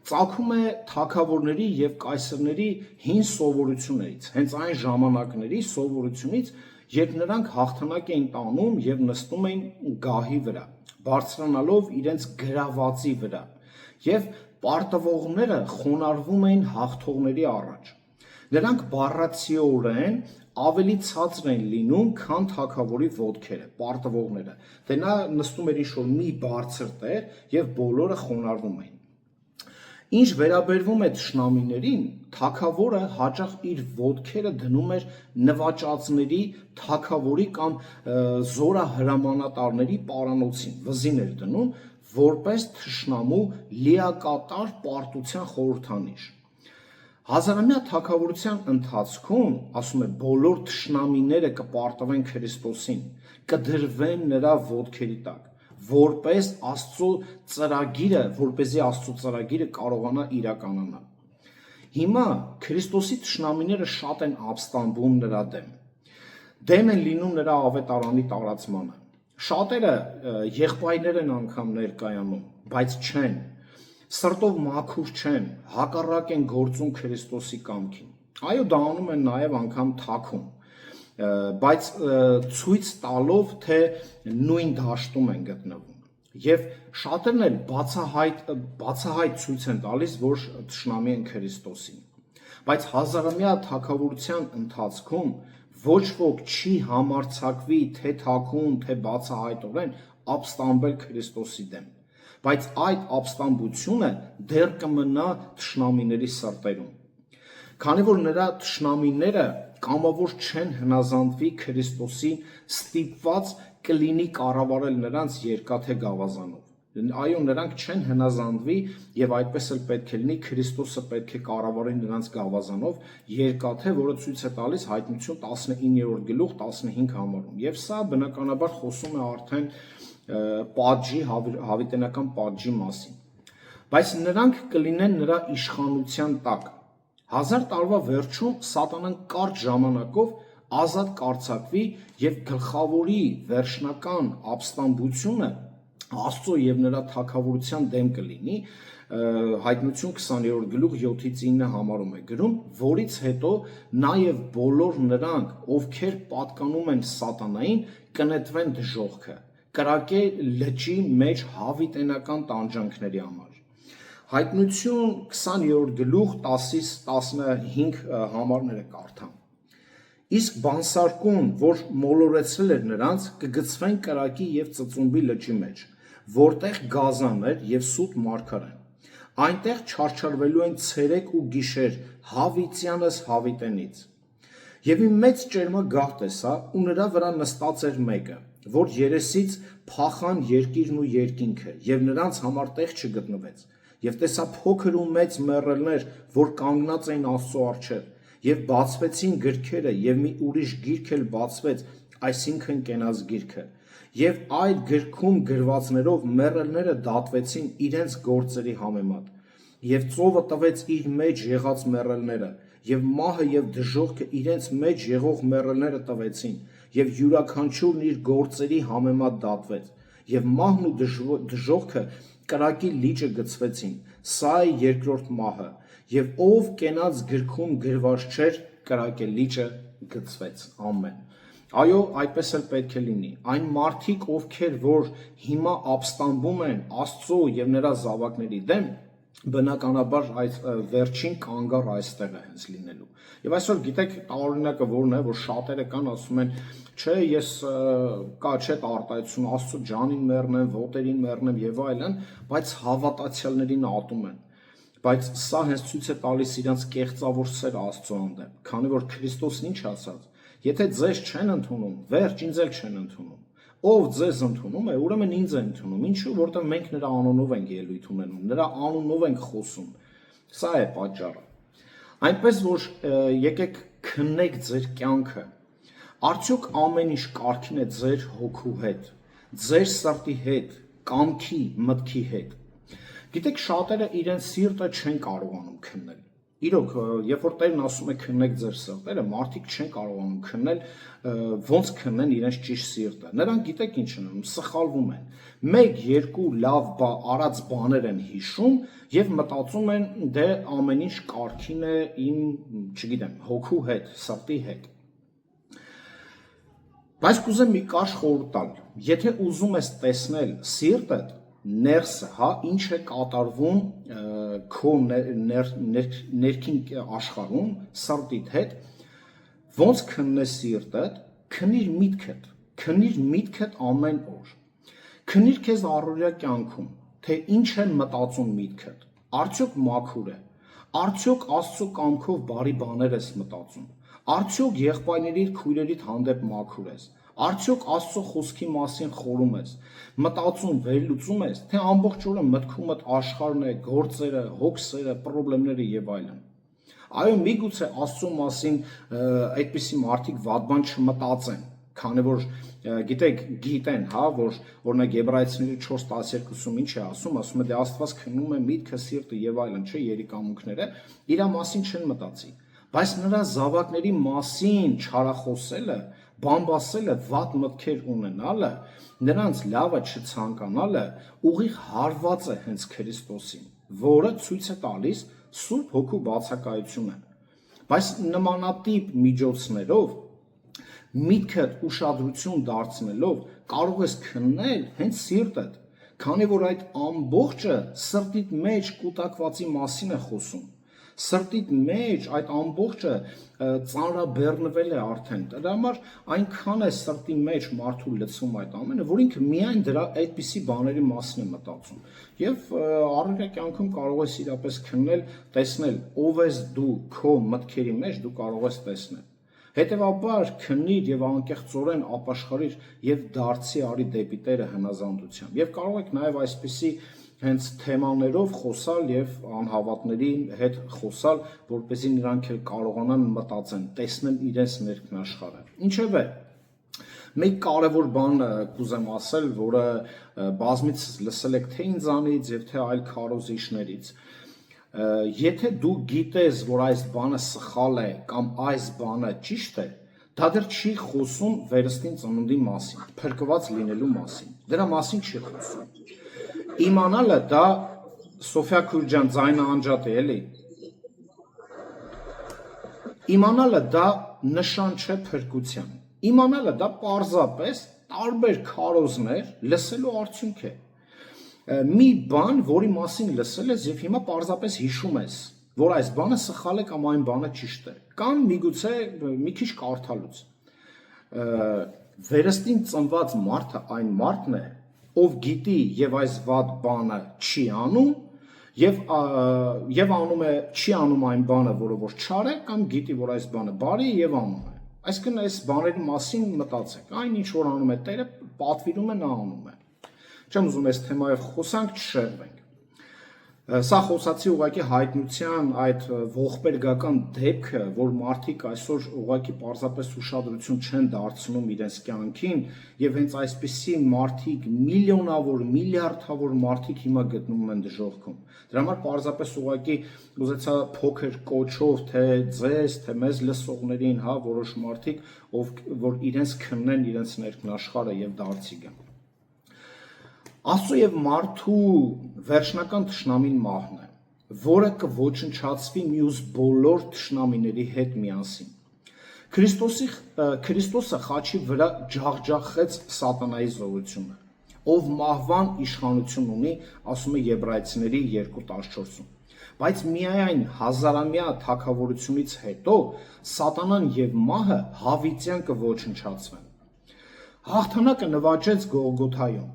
ծագում է թագավորների եւ կայսրների հին սովորություններից, հենց այն ժամանակների սովորությունից, երբ նրանք հաղթանակ էին տանում եւ նստում էին գահի վրա, բարձրանալով իրենց գրավածի վրա, եւ պարտվողները խոնարհվում էին հաղթողների առաջ։ Նրանք բառացիորեն ավելի ցածր են լինում, քան թագավորի ոտքերը, պարտվողները։ Դե նա նստում էր ինչ-որ մի բարձր տեղ եւ բոլորը խոնարհվում էին։ Ինչ վերաբերվում է թշնամիներին, թագավորը հաճախ իր ոտքերը դնում էր նվաճածների, թագավորի կամ զորահրամանատարների պարանոցին, վզին էր դնում, որպես թշնամու լիակատար պարտության խորհրդանիշ։ Հազարամյա թագավորության ընթացքում, ասում է, բոլոր թշնամիները կպարտվեն Քրիստոսին, կդրվեն նրա ոտքերի տակ, որպեսզի Աստծո ծրագիրը կարողանա իրականանալ։ Հիմա Քրիստոսի թշնամիները շատ են ապստամբում նրա դեմ են լինում նրա ավետարանի տարածմանը։ Շատերը եղբայրներ են անգամ ներկայանում, բայց չեն, սրտով մաքուր չեն, հակառակ են գործում Քրիստոսի կամքին։ Այո, դա անում են նաև անգամ թաքուն, բայց ցույց տալով, թե նույն դաշտում են գտնվում։ Եվ շատերն էլ բացահայտ ցույց են տալիս, որ թշնամի են Քրիստոսին։ Բայց հազարամյա թագավորության ընթացքում ոչ ոք չի համարձակվի թե թաքուն, թե բացահայտորեն ապստամբել Քրիստոսի դեմ։ Բայց այդ ապստամբությունը դեռ կմնա թշնամիների սրտերում։ Քանի որ նրա թշնամիները կամավոր չեն հնազանդվի Քրիստոսին, ստիպված կլինի կառավարել նրանց երկաթե գավազանով։ Այո, նրանք չեն հնազանդվի եւ այդպես էլ պետք է լինի, Քրիստոսը պետք է կառավարի նրանց գավազանով երկաթե, որը ցույց է տալիս Հայտնություն 19-րդ գլուխ 15 համարում։ Եվ սա բնականաբար խոսում է արդեն պատժի, հավիտենական պատժի մասին։ Բայց նրանք կլինեն նրա իշխանության տակ։ 1000 տարվա վերջում սատանան կարճ ժամանակով ազատ կարձակվի եւ գլխավորի վերջնական ապստամբությունը Աստծո եւ նրա թագավորության դեմ կլինի, Հայտնություն 20-րդ գլուխ 7-ից 9 համարում է գրում, որից հետո նաեւ բոլոր նրանք, ովքեր պատկանում են սատանային, կնետվեն դժոխքը, կրակե լճի մեջ հավիտենական տանջանքների համար։ Հայտնություն 20-րդ գլուխ 10-ից 15 համարները կարդամ։ Իսկ բանսարկուն, որ մոլորեցրել էր նրանց, կգցվեն կրակի եւ ծծումբի լճի մեջ, որտեղ գազաններ եւ սուտ մարգարեն։ Այնտեղ չարչարվելու են ցերեկ ու գիշեր հավիտյանս հավիտենից։ Եվ մի մեծ ճերմագաղ տեսա, ու նրա վրա նստած էր մեկը, որ երեսից փախան երկիրն ու երկինքը, եւ նրանց համար տեղ չգտնվեց։ Եվ տեսա փոքր ու մեծ մեռելներ, որ կանգնած էին Աստծո առջև, եւ բացվեցին գրքերը, եւ մի ուրիշ գիրք էլ բացվեց, այսինքն կենաց գիրքը։ Եվ այդ գրքում գրվածներով մեռելները դատվեցին իրենց գործերի համեմատ։ Եվ ծովը տվեց իր մեջ եղած մեռելները, եւ մահը եւ դժոխքը իրենց մեջ եղող մեռելները տվեցին, եւ յուրաքանչյուրն իր գործերի համեմատ դատվեց։ Եվ մահն ու դժոխքը կրակի լիճը գցվեցին։ Սա է երկրորդ մահը, եւ ով կենաց գրքում գրված չէր, կրակե լիճը գցվեց։ Ամեն։ Այո, այդպես էլ պետք է լինի։ Այն մարդիկ, ովքեր որ հիմա ապստամբում են Աստծո եւ նրա զավակների դեմ, բնականաբար այդ վերջին կանգառ այստեղ է հենց լինելու։ Եվ այսօր գիտեք տարօրինակը որն է, որ շատերը կան ասում են, չէ, ես կա չէ արտահայտություն, Աստծո ջանին մեռնեմ, ոտերին մեռնեմ եւ այլն, բայց հավատացյալներին ատում են։ Բայց սա հենց ցույց է տալիս իրանց կեղծավոր սեր Աստծո հանդեպ, քանի որ Քրիստոսն ինչ ասաց. Եթե ձեզ չեն ընդունում, վերջ ինձ էլ չեն ընդունում։ Ով ձեզ ընդունում է, ուրեմն ինձ է ընդունում։ Ինչու՞, որտեղ մենք նրա անունով ենք ելույթ ունենում, նրա անունով ենք խոսում։ Սա է պատճառը։ Այնպես որ եկեք քննեք ձեր կյանքը։ Արդյոք ամեն ինչ կարգին է ձեր հոգու հետ, ձեր սրտի հետ, կամքի, մտքի հետ։ Գիտեք, շատերը իրենց սիրտը չեն կարողանում քննել։ Իրոք, երբ որ Տերն ասում է քննեք ձեր սրտերը, մարդիկ չեն կարողանում քննել, ոնց քննեն իրենց ճիշտ սիրտը։ Նրանք գիտեք ինչ են անում, սխալվում են։ 1-2 լավ արած բաներ են հիշում եւ մտածում են դե ամեն ինչ կարգին է իմ, չգիտեմ, հոգու հետ, սրտի հետ։ Բայց կուզեմ մի կարճ խորհուրդ տալ։ Եթե ուզում ես տեսնել սիրտդ, ներսը, հա, ինչ է կատարվում քո ներքին աշխարհում սրտիդ հետ, ոնց քննես սիրտդ, քնիր միտքդ ամեն օր։ Քնիր քեզ առօրյա կյանքում, թե ինչ է մտածում միտքդ, արդյոք մաքուր է, արդյոք Աստծո կամքով բարի բաներ ես մտածում, արդյոք եղբայրներիդ, քույրերիդ հանդեպ մաքուր ես, արդյոք Աստծո խոսքի մասին խորում ես, մտածում, վերլուծում ես, թե ամբողջ օրը մտքումդ աշխարհն է, գործերը, հոգսերը, խնդիրները եւ այլն։ Այո, միգուցե Աստծո մասին այդպիսի մարդիկ վատ բան չմտածեն, քանի որ գիտեն, հա, որ օրինակ Եբրայեցիների 4:12-ում ինչ է ասում է դե Աստված քննում է միտքը, սիրտը եւ այլն, չէ, երիկամունքները, իր մասին չեն մտածի, բայց նրա զավակների մասին չարախոսելը, բամբասելը, վատ մտքեր ունենալը, նրանց լավը չցանկանալը ուղիղ հարված է հենց Քրիստոսին, որը ցույց է տալիս Սուրբ Հոգու բացակայությունը։ Բայց նմանատիպ միջոցներով միտքդ ուշադրություն դարձնելով կարող ես քննել հենց սիրտդ, քանի որ այդ ամբողջը սրտիդ մեջ կուտակվածի մասին է խոսում։ Սրտիդ մեջ այդ ամբողջը ծանրաբեռնվել է արդեն, դրա համար այնքան է սրտի մեջ մարդու լցում այդ ամենը, որ ինքը միայն դրա այդպիսի բաների մասին է մտածում։ Եվ առօրյա կյանքում կարող ես իրապես քննել, տեսնել ով ես դու քո մտքերի մեջ, դու կարող ես տեսնել։ Հետևաբար քննիր եւ անկեղծորեն ապաշխարիր եւ դարձի արի դեպի Տերը հնազանդությամբ։ Եվ կարող եք նաեւ այսպիսի հենց թեմաներով խոսալ եւ անհավատների հետ խոսալ, որպեսզի նրանք էլ կարողանան մտածեն, տեսնեն իրենց ներքնաշխարհը։ Ինչևէ, մեկ կարևոր բան կուզեմ ասել, որը բազմիցս լսել եք թե ինձանից եւ թե այլ քարոզիչներից։ Եթե դու գիտես, որ այս բանը սխալ է կամ այս բանը ճիշտ է, դա դեռ չի խոսում վերստին ծնունդի մասին, փրկված լինելու մասին։ Դրա մասին չի խոսում։ Իմանալը դա Սոֆիա Քուրջյան ձայնը անջատ է, էլի։ Իմանալը դա նշան չէ փրկության։ Իմանալը դա պարզապես տարբեր քարոզներ լսելու արդյունք է։ Մի բան, որի մասին լսել ես եւ հիմա պարզապես հիշում ես, որ այս բանը սխալ է կամ այն բանը ճիշտ է, կամ միգուցե մի քիչ կարդալուց։ Վերստին ծնված մարդը այն մարդն է, ով գիտի եւ այս վատ բանը չի անում եւ անում է չի անում այն բանը, որը որ չար է, կամ գիտի, որ այս բանը բարի է եւ անում է։ Այսինքն այս բաների մասին մտածեք, այն ինչ որ անում է Տերը, պատվիրում է, նա անում է։ Չեմ ուզում այս թեմայով խոսանք, չշեղվենք։ Սա խոսացի ուղղակի հայտնության այդ ողբերգական դեպքը, որ մարդիկ այսօր ուղղակի պարզապես ուշադրություն չեն դարձնում իրենց կյանքին եւ հենց այսպիսի մարդիկ միլիոնավոր, միլիարդավոր մարդիկ հիմա գտնվում են դժոխքում։ Դրա համար պարզապես ուղղակի ուզեցա փոքր կոչով թե ձեզ, թե մեզ լսողներին, հա, որոշ մարդիկ, որ իրենց քննեն իրենց ներքնաշխարհը եւ դարձի գան։ Աստծո եւ մարդու վերջնական թշնամին մահն է, որը կոչնչացվի մյուս բոլոր թշնամիների հետ միասին։ Քրիստոսը խաչի վրա ջախջախեց սատանայի զորությունը, ով մահվան իշխանություն ունի, ասում է Եբրայեցիների 2:14-ում։ Բայց միայն հազարամյա թագավորությունից հետո սատանան եւ մահը հավիտյան կոչնչացվեն։ Հաղթանակը նվաճեց Գողգոթայում,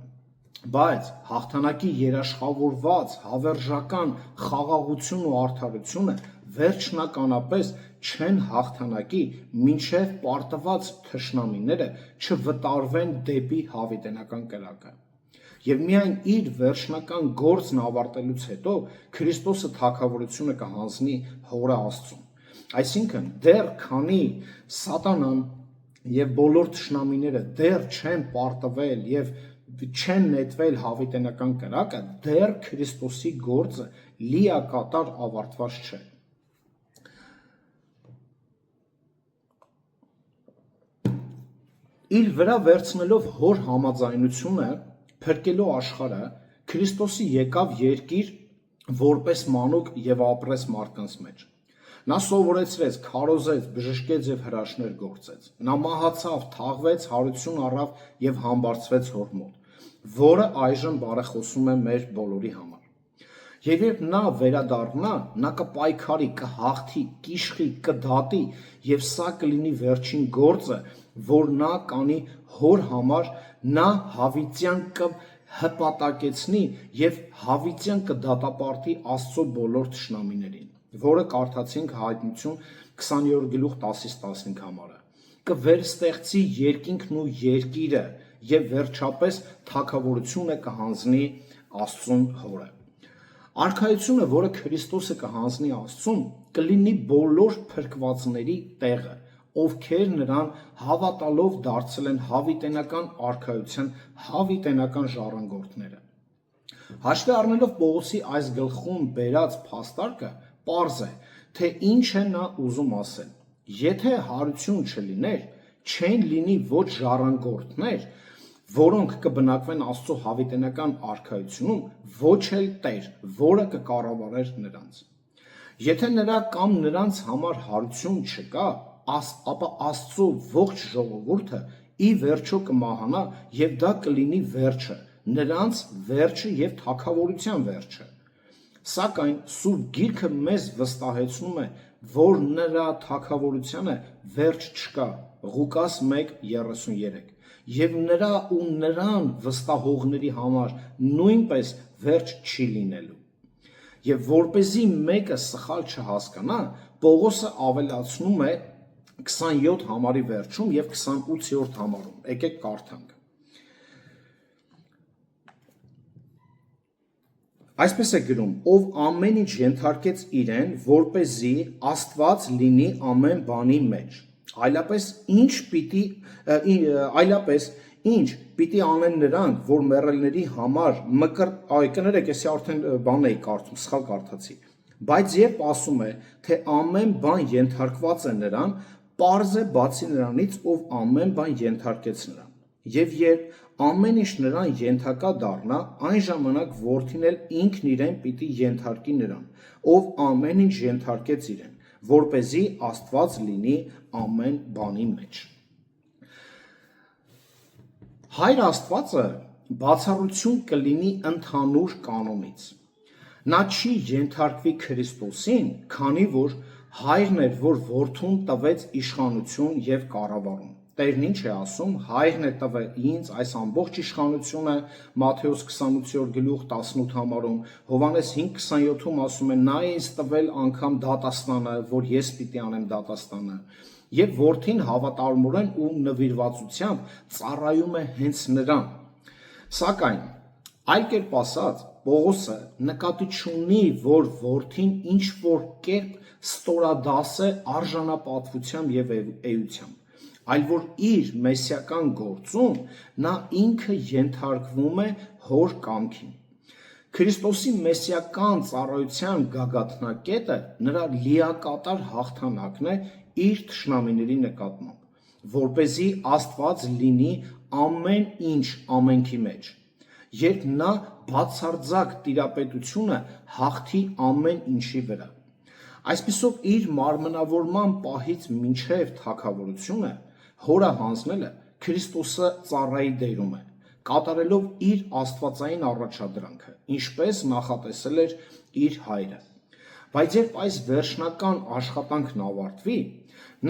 բայց հաղթանակի երաշխավորված հավերժական խաղաղություն ու արդարությունը վերջնականապես չեն հաղթանակի, մինչև պարտված թշնամիները չվտարվեն դեպի հավիտենական կրակը։ Եվ միայն իր վերջնական գործն ավարտելուց հետո Քրիստոսը թագավորությունը կհանձնի Հորը Աստծուն։ Այսինքն, դեռ քանի սատանան եւ բոլոր թշնամիները դեռ չեն պարտվել եւ չեն նետվել հավիտենական կրակը, դեռ Քրիստոսի գործը լիակատար ավարտված չէ։ իր վրա վերցնելով հոր համաձայնությունը, փրկելու աշխարհը, Քրիստոսի եկավ երկիր որպես մանուկ եւ ապրեց մարդկանց մեջ։ Նա սովորեցրեց, քարոզեց, բժշկեց եւ հրաշքներ գործեց։ Նա մահացավ, թաղվեց, հարություն առավ եւ համբարձվեց հոր մոտ, որը այժմ բարեխոսում է մեր բոլորի համար։ Եվ երբ նա վերադառնա, նա կպայքարի, կհաղթի, կիշխի, կդատի, եւ սա կլինի վերջին գործը, որ նա կանի հոր համար, նա հավիտյան կհպատակեցնի եւ հավիտյան կդատապարտի Աստծո բոլոր թշնամիներին, որը կարդացինք Հայտնություն 20:10-15 համարը։ Կվերստեղծի երկինքն ու երկիրը եւ վերջապես թագավորությունը կհանձնի Աստծուն հորը։ Արքայությունը, որը Քրիստոսը կհանձնի Աստծուն, կլինի բոլոր փրկվածների տեղը, ովքեր նրան հավատալով դարձել են հավիտենական արքայության հավիտենական ժառանգորդները։ Հաշվի առնելով Պողոսի այս գլխում բերած փաստարկը, պարզ է, թե ինչ է նա ուզում ասել։ Եթե հարություն չլիներ, չեն լինի ոչ ժառանգորդներ, որոնք կբնակվեն Աստծո հավիտենական արքայությունում, ոչ էլ Տեր, որը կկառավարեր նրանց։ Եթե նրա կամ նրանց համար հարություն չկա, ապա Աստծո ողջ ժողովուրդը ի վերջո կմահանա եւ դա կլինի վերջը, նրանց վերջը եւ թագավորության վերջը։ Սակայն Սուրբ Գիրքը մեզ վստահեցնում է, որ նրա թագավորությանը վերջ չկա, Ղուկաս 1:33, եւ նրա ու նրան վստահողների համար նույնպես վերջ չի լինելու։ Եվ որպեսզի մեկը սխալ չհասկանա, Պողոսը ավելացնում է 27 համարի վերջում եւ 28-րդ համարում։ Եկեք կարդանք։ Այսպես է գրում. ով ամեն ինչ ենթարկեց իրեն, որպեսզի Աստված լինի ամեն բանի մեջ։ Այլապես ինչ պիտի անեն նրանք, որ մեռելների համար կներեք, ես արդեն բան էի կարդում, սխալ կարդացի։ Բայց երբ ասում է, թե ամեն բան ենթարկված է նրան, պարզ է բացի նրանից, ով ամեն բան ենթարկեց նրան։ Եվ երբ ամեն ինչ նրան ենթակա դառնա, այն ժամանակ որդին էլ ինքն իրեն պիտի ենթարկի նրան, ով ամեն ինչ ենթարկեց իրեն, որպեսզի Աստված լինի ամեն բանի մեջ։ Հայր Աստվածը բացառություն կլինի ընդհանուր կանոնից։ Նա չի ենթարկվի Քրիստոսին, քանի որ հայրն էր, որ որդուն տվեց իշխանություն եւ կառավարում։ Տերն ինչ է ասում, հայրն է տվել ինձ այս ամբողջ իշխանությունը, Մատթեոս 28:18 համարում, Հովհաննես 5:27-ում ասում է, նա է ինձ տվել անգամ դատաստանը, որ ես պիտի անեմ դատաստանը, եւ որդին հավատարմորեն ու նվիրվածությամբ ծառայում է հենց նրան։ Սակայն, այլ կերպ ասած, Պողոսը նկատի չունի, որ որդին ինչ որ կերպ ստորադաս է արժանապատվությամբ եւ էությամբ, այլ որ իր մեսիական գործում նա ինքը ենթարկվում է հոր կամքին։ Քրիստոսի մեսիական ծառայության գագաթնակետը նրա լիակատար հաղթանակն է իր թշնամիների նկատմամբ, որպեսզի Աստված լինի ամեն ինչ ամենքի մեջ, երբ նա բացարձակ տիրապետությունը հաղթի ամեն ինչի վրա։ Այսպիսով իր մարմնավորման պահից մինչև թագավորությունը հորը հանձնելը Քրիստոսը ծառայի դերում է, կատարելով իր աստվածային առաջադրանքը, ինչպես նախատեսել էր իր հայրը։ Բայց երբ այս վերջնական աշխատանքն ավարտվի,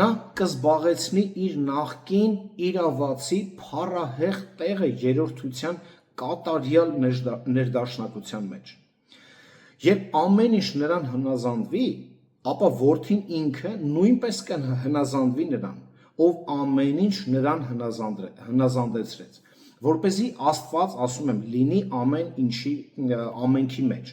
նա կզբաղեցնի իր նախկին իրավացի փառահեղ տեղը երրորդության կատարյալ ներդաշնակության մեջ։ Երբ ամեն ինչ նրան հնազանդվի, ապա որդին ինքը նույնպես կհնազանդվի նրան, ով ամեն ինչ նրան հնազանդեցրեց, որպեսզի Աստված, ասում եմ, լինի ամենքի մեջ։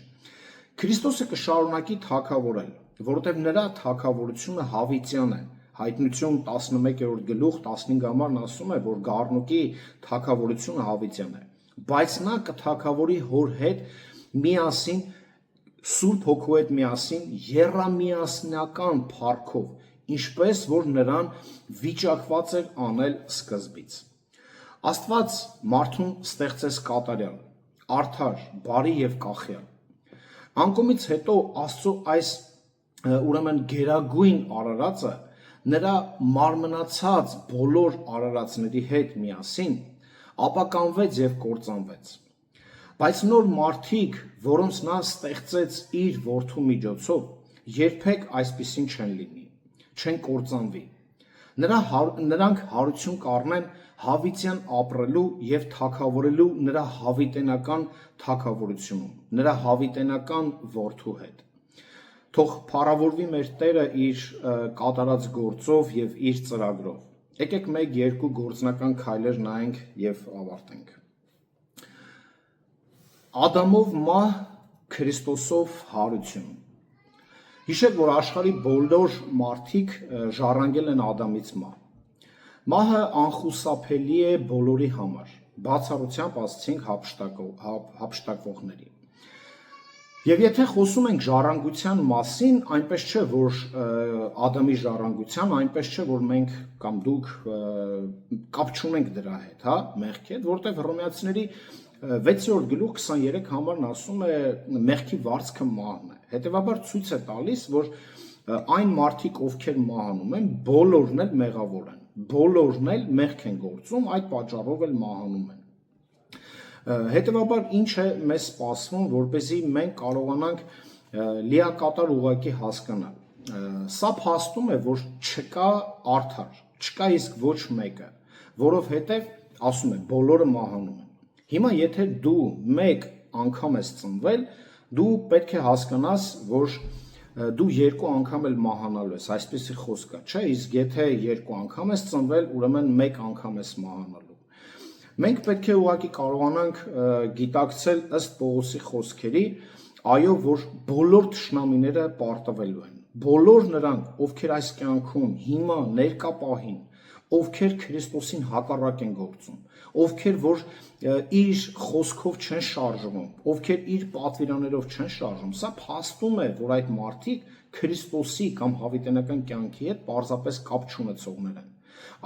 Քրիստոսը կշարունակի թագավորել, որովհետև նրա թագավորությունը հավիտյան է։ Հայտնություն 11:15 համարն ասում է, որ գառնուկի թագավորությունը հավիտյան է, բայց նա կթագավորի հոր հետ միասին, Սուրբ Հոգու հետ միասին եռամիասնական փառքով, ինչպես որ նրան վիճակված էր անել սկզբից։ Աստված մարդուն ստեղծեց կատարյալ, արդար, բարի եւ կախյալ։ Անկումից հետո Աստծո այս ուրեմն գերագույն արարածը նրա մարմնացած բոլոր արարածների հետ միասին ապականվեց եւ կործանվեց։ Բայց նոր մարդիկ, որոնց նա ստեղծեց իր որդու միջոցով, երբեք այսպիսին չեն լինի, չեն կործանվի։ Նրանք հարություն կառնեն հավիտյան ապրելու եւ թագավորելու նրա հավիտենական թագավորությունում, նրա հավիտենական որդու հետ։ Թող փառավորվի մեր Տերը իր կատարած գործով եւ իր ծրագրով։ Եկեք 1-2 գործնական քայլեր նայենք եւ ավարտենք։ Ադամով մահ, Քրիստոսով հարություն։ Հիշեք, որ աշխարհի բոլոր մարդիկ ժառանգել են Ադամից մահ։ Մահը անխուսափելի է բոլորի համար, բացառությամբ ասացինք հափշտակվողների։ Եվ եթե խոսում ենք ժառանգության մասին, այնպես չէ, որ Ադամի ժառանգության, այնպես չէ, որ մենք կամ դուք կապ չունենք դրա հետ, հա, մեղքի հետ, որտեղ Հռոմեացիների 6-րդ գլուխ 23 համարն ասում է մեղքի վարձքը մահն է։ Հետևաբար ցույց է տալիս, որ այն մարդիկ, ովքեր մահանում են, բոլորն էլ մեղավոր են, բոլորն էլ մեղք են գործում, այդ պատճառով էլ մահանում են։ Հետևաբար ինչ է մեզ սպասվում, որպեսզի մենք կարողանանք լիակատար ուղղակի հասկանալ։ Սա փաստում է, որ չկա արդար, չկա իսկ ոչ մեկը, որովհետև ասում է բոլորը մահանում են։ Հիմա եթե դու մեկ անգամ ես ծնվել, դու պետք է հասկանաս, որ դու երկու անգամ էլ մահանալու ես, այսպեսի խոսք կա, չէ՞, իսկ եթե երկու անգամ ես ծնվել, ուրեմն մեկ անգամ ես մահանալու։ Մենք պետք է ուղղակի կարողանանք գիտակցել ըստ Պողոսի խոսքերի, այո, որ բոլոր թշնամիները պարտվելու են։ Բոլոր նրանք, ովքեր այս կյանքում հիմա ներկա պահին, ովքեր Քրիստոսին հակառակ են գործում, ովքեր որ իր խոսքով չեն շարժվում, ովքեր իր պատվիրաններով չեն շարժվում, սա փաստում է, որ այդ մարդիկ Քրիստոսի կամ հավիտենական կյանքի հետ պարզապես կապ չունեցողներ են։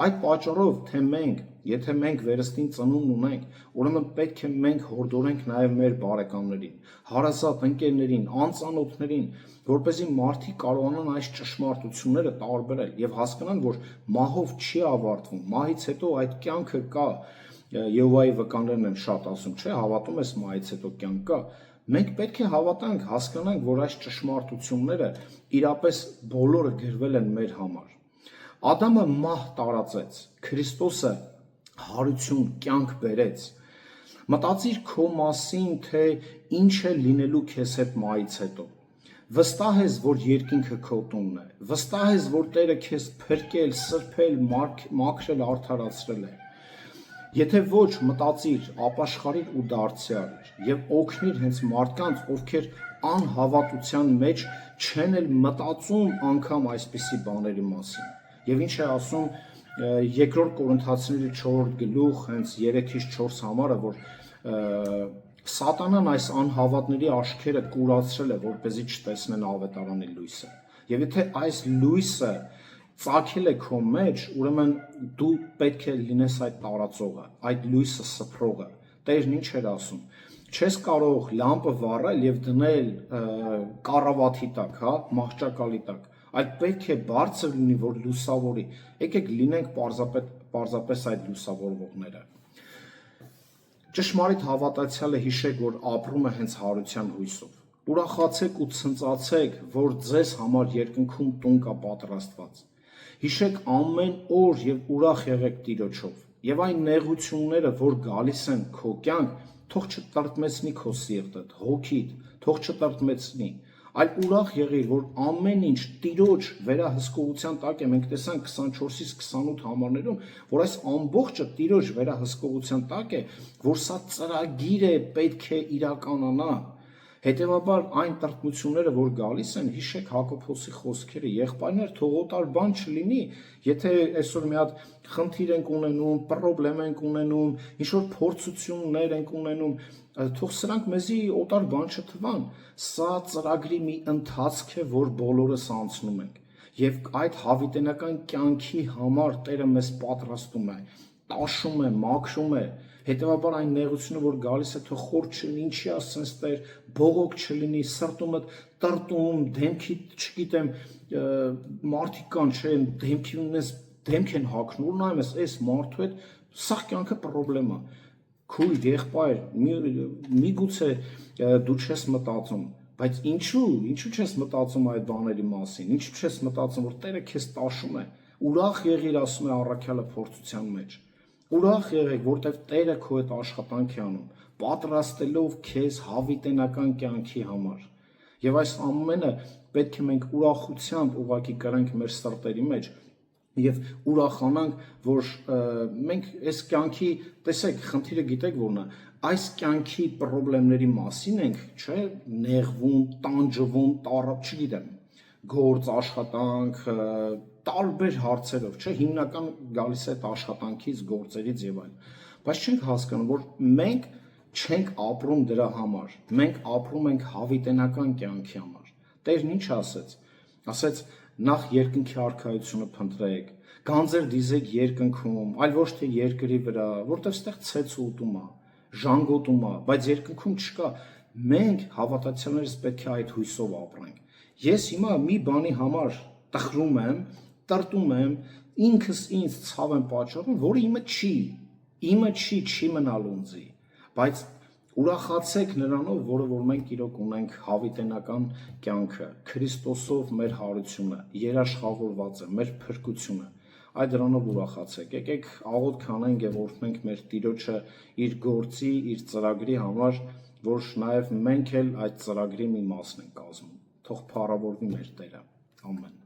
Այդ պատճառով, թե մենք, եթե մենք վերստին ծնունդ ունենք, ուրեմն պետք է մենք հորդորենք նաև մեր բարեկամներին, հարազատ ընկերներին, անծանոթներին, որպեսզի մարդիկ կարողանան այս ճշմարտությունները տարբերել եւ հասկանան, որ մահով չի ավարտվում, մահից հետո այդ կյանքը կա։ Եհովայի վկաներն են շատ ասում, չէ, հավատում ես մահից հետո կյանք կա։ Մենք պետք է հավատանք, հասկանանք, որ այս ճշմարտությունները իրապես բոլորը գրվել են մեր համար։ Ադամը մահ տարածեց, Քրիստոսը հարություն, կյանք բերեց։ Մտածիր քո մասին, թե ինչ է լինելու քեզ հետ մահից հետո։ Վստահ ես, որ երկինքը քո տունն է։ Վստահ ես, որ Տերը քեզ փրկել, սրբել, մաքրել, արդարացրել է։ Եթե ոչ, մտածիր, ապաշխարիր ու դարձյալ եւ օգնիր հենց մարդկանց, ովքեր անհավատության մեջ չեն էլ մտածում անգամ այսպիսի բաների մասին։ Եվ ինչ է ասում երկրորդ Կորինթացիների 4-րդ գլուխ, հենց 3-ից 4 համարը, որ Սատանան այս անհավատների աչքերը կուրացրել է, որպեսզի չտեսնեն ավետարանի լույսը։ Եվ եթե այս լույսը ծագել է քո մեջ, ուրեմն դու պետք է լինես այդ տարածողը, այդ լույսը սփռողը։ Տերն ինչ էր ասում։ Չես կարող լամպը վառել եւ դնել կառավաթի տակ, հա, մահճակալի տակ, այլ պետք է բարձր լինի, որ լուսավորի։ Եկեք լինենք պարզապես այդ լուսավորողները։ Ճշմարիտ հավատացյալը հիշեք, որ ապրում է հենց հարության հույսով։ Ուրախացեք ու ցնծացեք, որ ձեզ համար երկնքում տուն կա պատրաստված։ Հիշեք ամեն օր եւ ուրախ եղեք Տիրոջով։ Եվ այն նեղությունները, որ գալիս են քո կյանք, թող չտրտմեցնի քո սիրտդ, հոգիդ, թող չտրտմեցնի, այլ ուրախ եղիր, որ ամեն ինչ Տիրոջ վերահսկողության տակ է։ Մենք տեսանք 24-ից 28 համարներում, որ այս ամբողջը Տիրոջ վերահսկողության տակ է, որ սա ծրագիր է, պետք է իրականանա։ Հետևաբար այն տրտմությունները, որ գալիս են, հիշեք Հակոբոսի խոսքերը, եղբայրներ, թող օտար բան չլինի, եթե այսօր մի հատ խնդիր ենք ունենում, պրոբլեմ ենք ունենում, ինչ-որ փորձություններ ենք ունենում, թող սրանք մեզի օտար բան չթվան, սա ծրագրի մի ընթացք է, որ բոլորս անցնում ենք, եւ այդ հավիտենական կյանքի համար Տերը մեզ պատրաստում է, տաշում է, մաքրում է, հետևաբար այն նեղությունը, որ գալիս է, թող խոր չլինի, ինչի ասես Տեր, բողոք չլինի, սրտումդ տրտում, դեմքի, չգիտեմ, մարդիկ կան, չէ, դեմքի ունես, դեմք են հագնում, ու նայում ես, այս մարդու հետ սա կյանքը պրոբլեմ է։ Քույր, եղբայր, միգուցե դու չես մտածում, բայց ինչու չես մտածում այդ բաների մասին, ինչու չես մտածում, որ Տերը քեզ տաշում է, ուրախ եղիր, ասում է առաքյալը փորձության մեջ, ուրախ եղեք, որտեղ Տերը քո հետ աշխատանք է անում, պատրաստելով քեզ հավիտենական կյանքի համար, եւ այս ամենը պետք է մենք ուրախությամբ ուղղակի կրենք մեր սրտերի մեջ, եւ ուրախանանք, որ մենք այս կյանքի, տեսեք, խնդիրը գիտեք որն է, այս կյանքի խնդիրների մասին ենք, չէ, նեղվում, տանջվում, տարապ, չգիտեմ, գործ, աշխատանք, տարբեր հարցերով, չէ, հիմնական գալիս է այդ աշխատանքից, գործերից եւ այլն, բայց չենք հասկանում, որ մենք չենք ապրում դրա համար, մենք ապրում ենք հավիտենական կյանքի համար։ Տերն ինչ ասեց, ասեց նախ երկնքի արքայությունը փնտրեք, գանձեր դիզեք երկնքում, այլ ոչ թե երկրի վրա, որտեղ ստեղ ցեց ու ուտում է, ժանգոտում է, բայց երկնքում չկա։ Մենք հավատացյալներս պետք է այդ հույսով ապրենք։ Ես հիմա մի բանի համար տխրում եմ, տրտում եմ, ինքս ինձ ցավ եմ պատճառում, որը իմը չի մնալու ինձի, բայց ուրախացեք նրանով, որը որ մենք իրոք ունենք հավիտենական կյանքը, Քրիստոսով մեր հարությունը, երաշխավորված է, մեր փրկությունը, այդ դրանով ուրախացեք, եկեք աղոթք անենք եւ օրհնենք մեր Տիրոջը իր գործի, իր ծրագրի համար, որ նաեւ մենք էլ այդ ծրագրի մի մասն ենք կազմում, թող փառավորվի մեր Տերը, ամեն։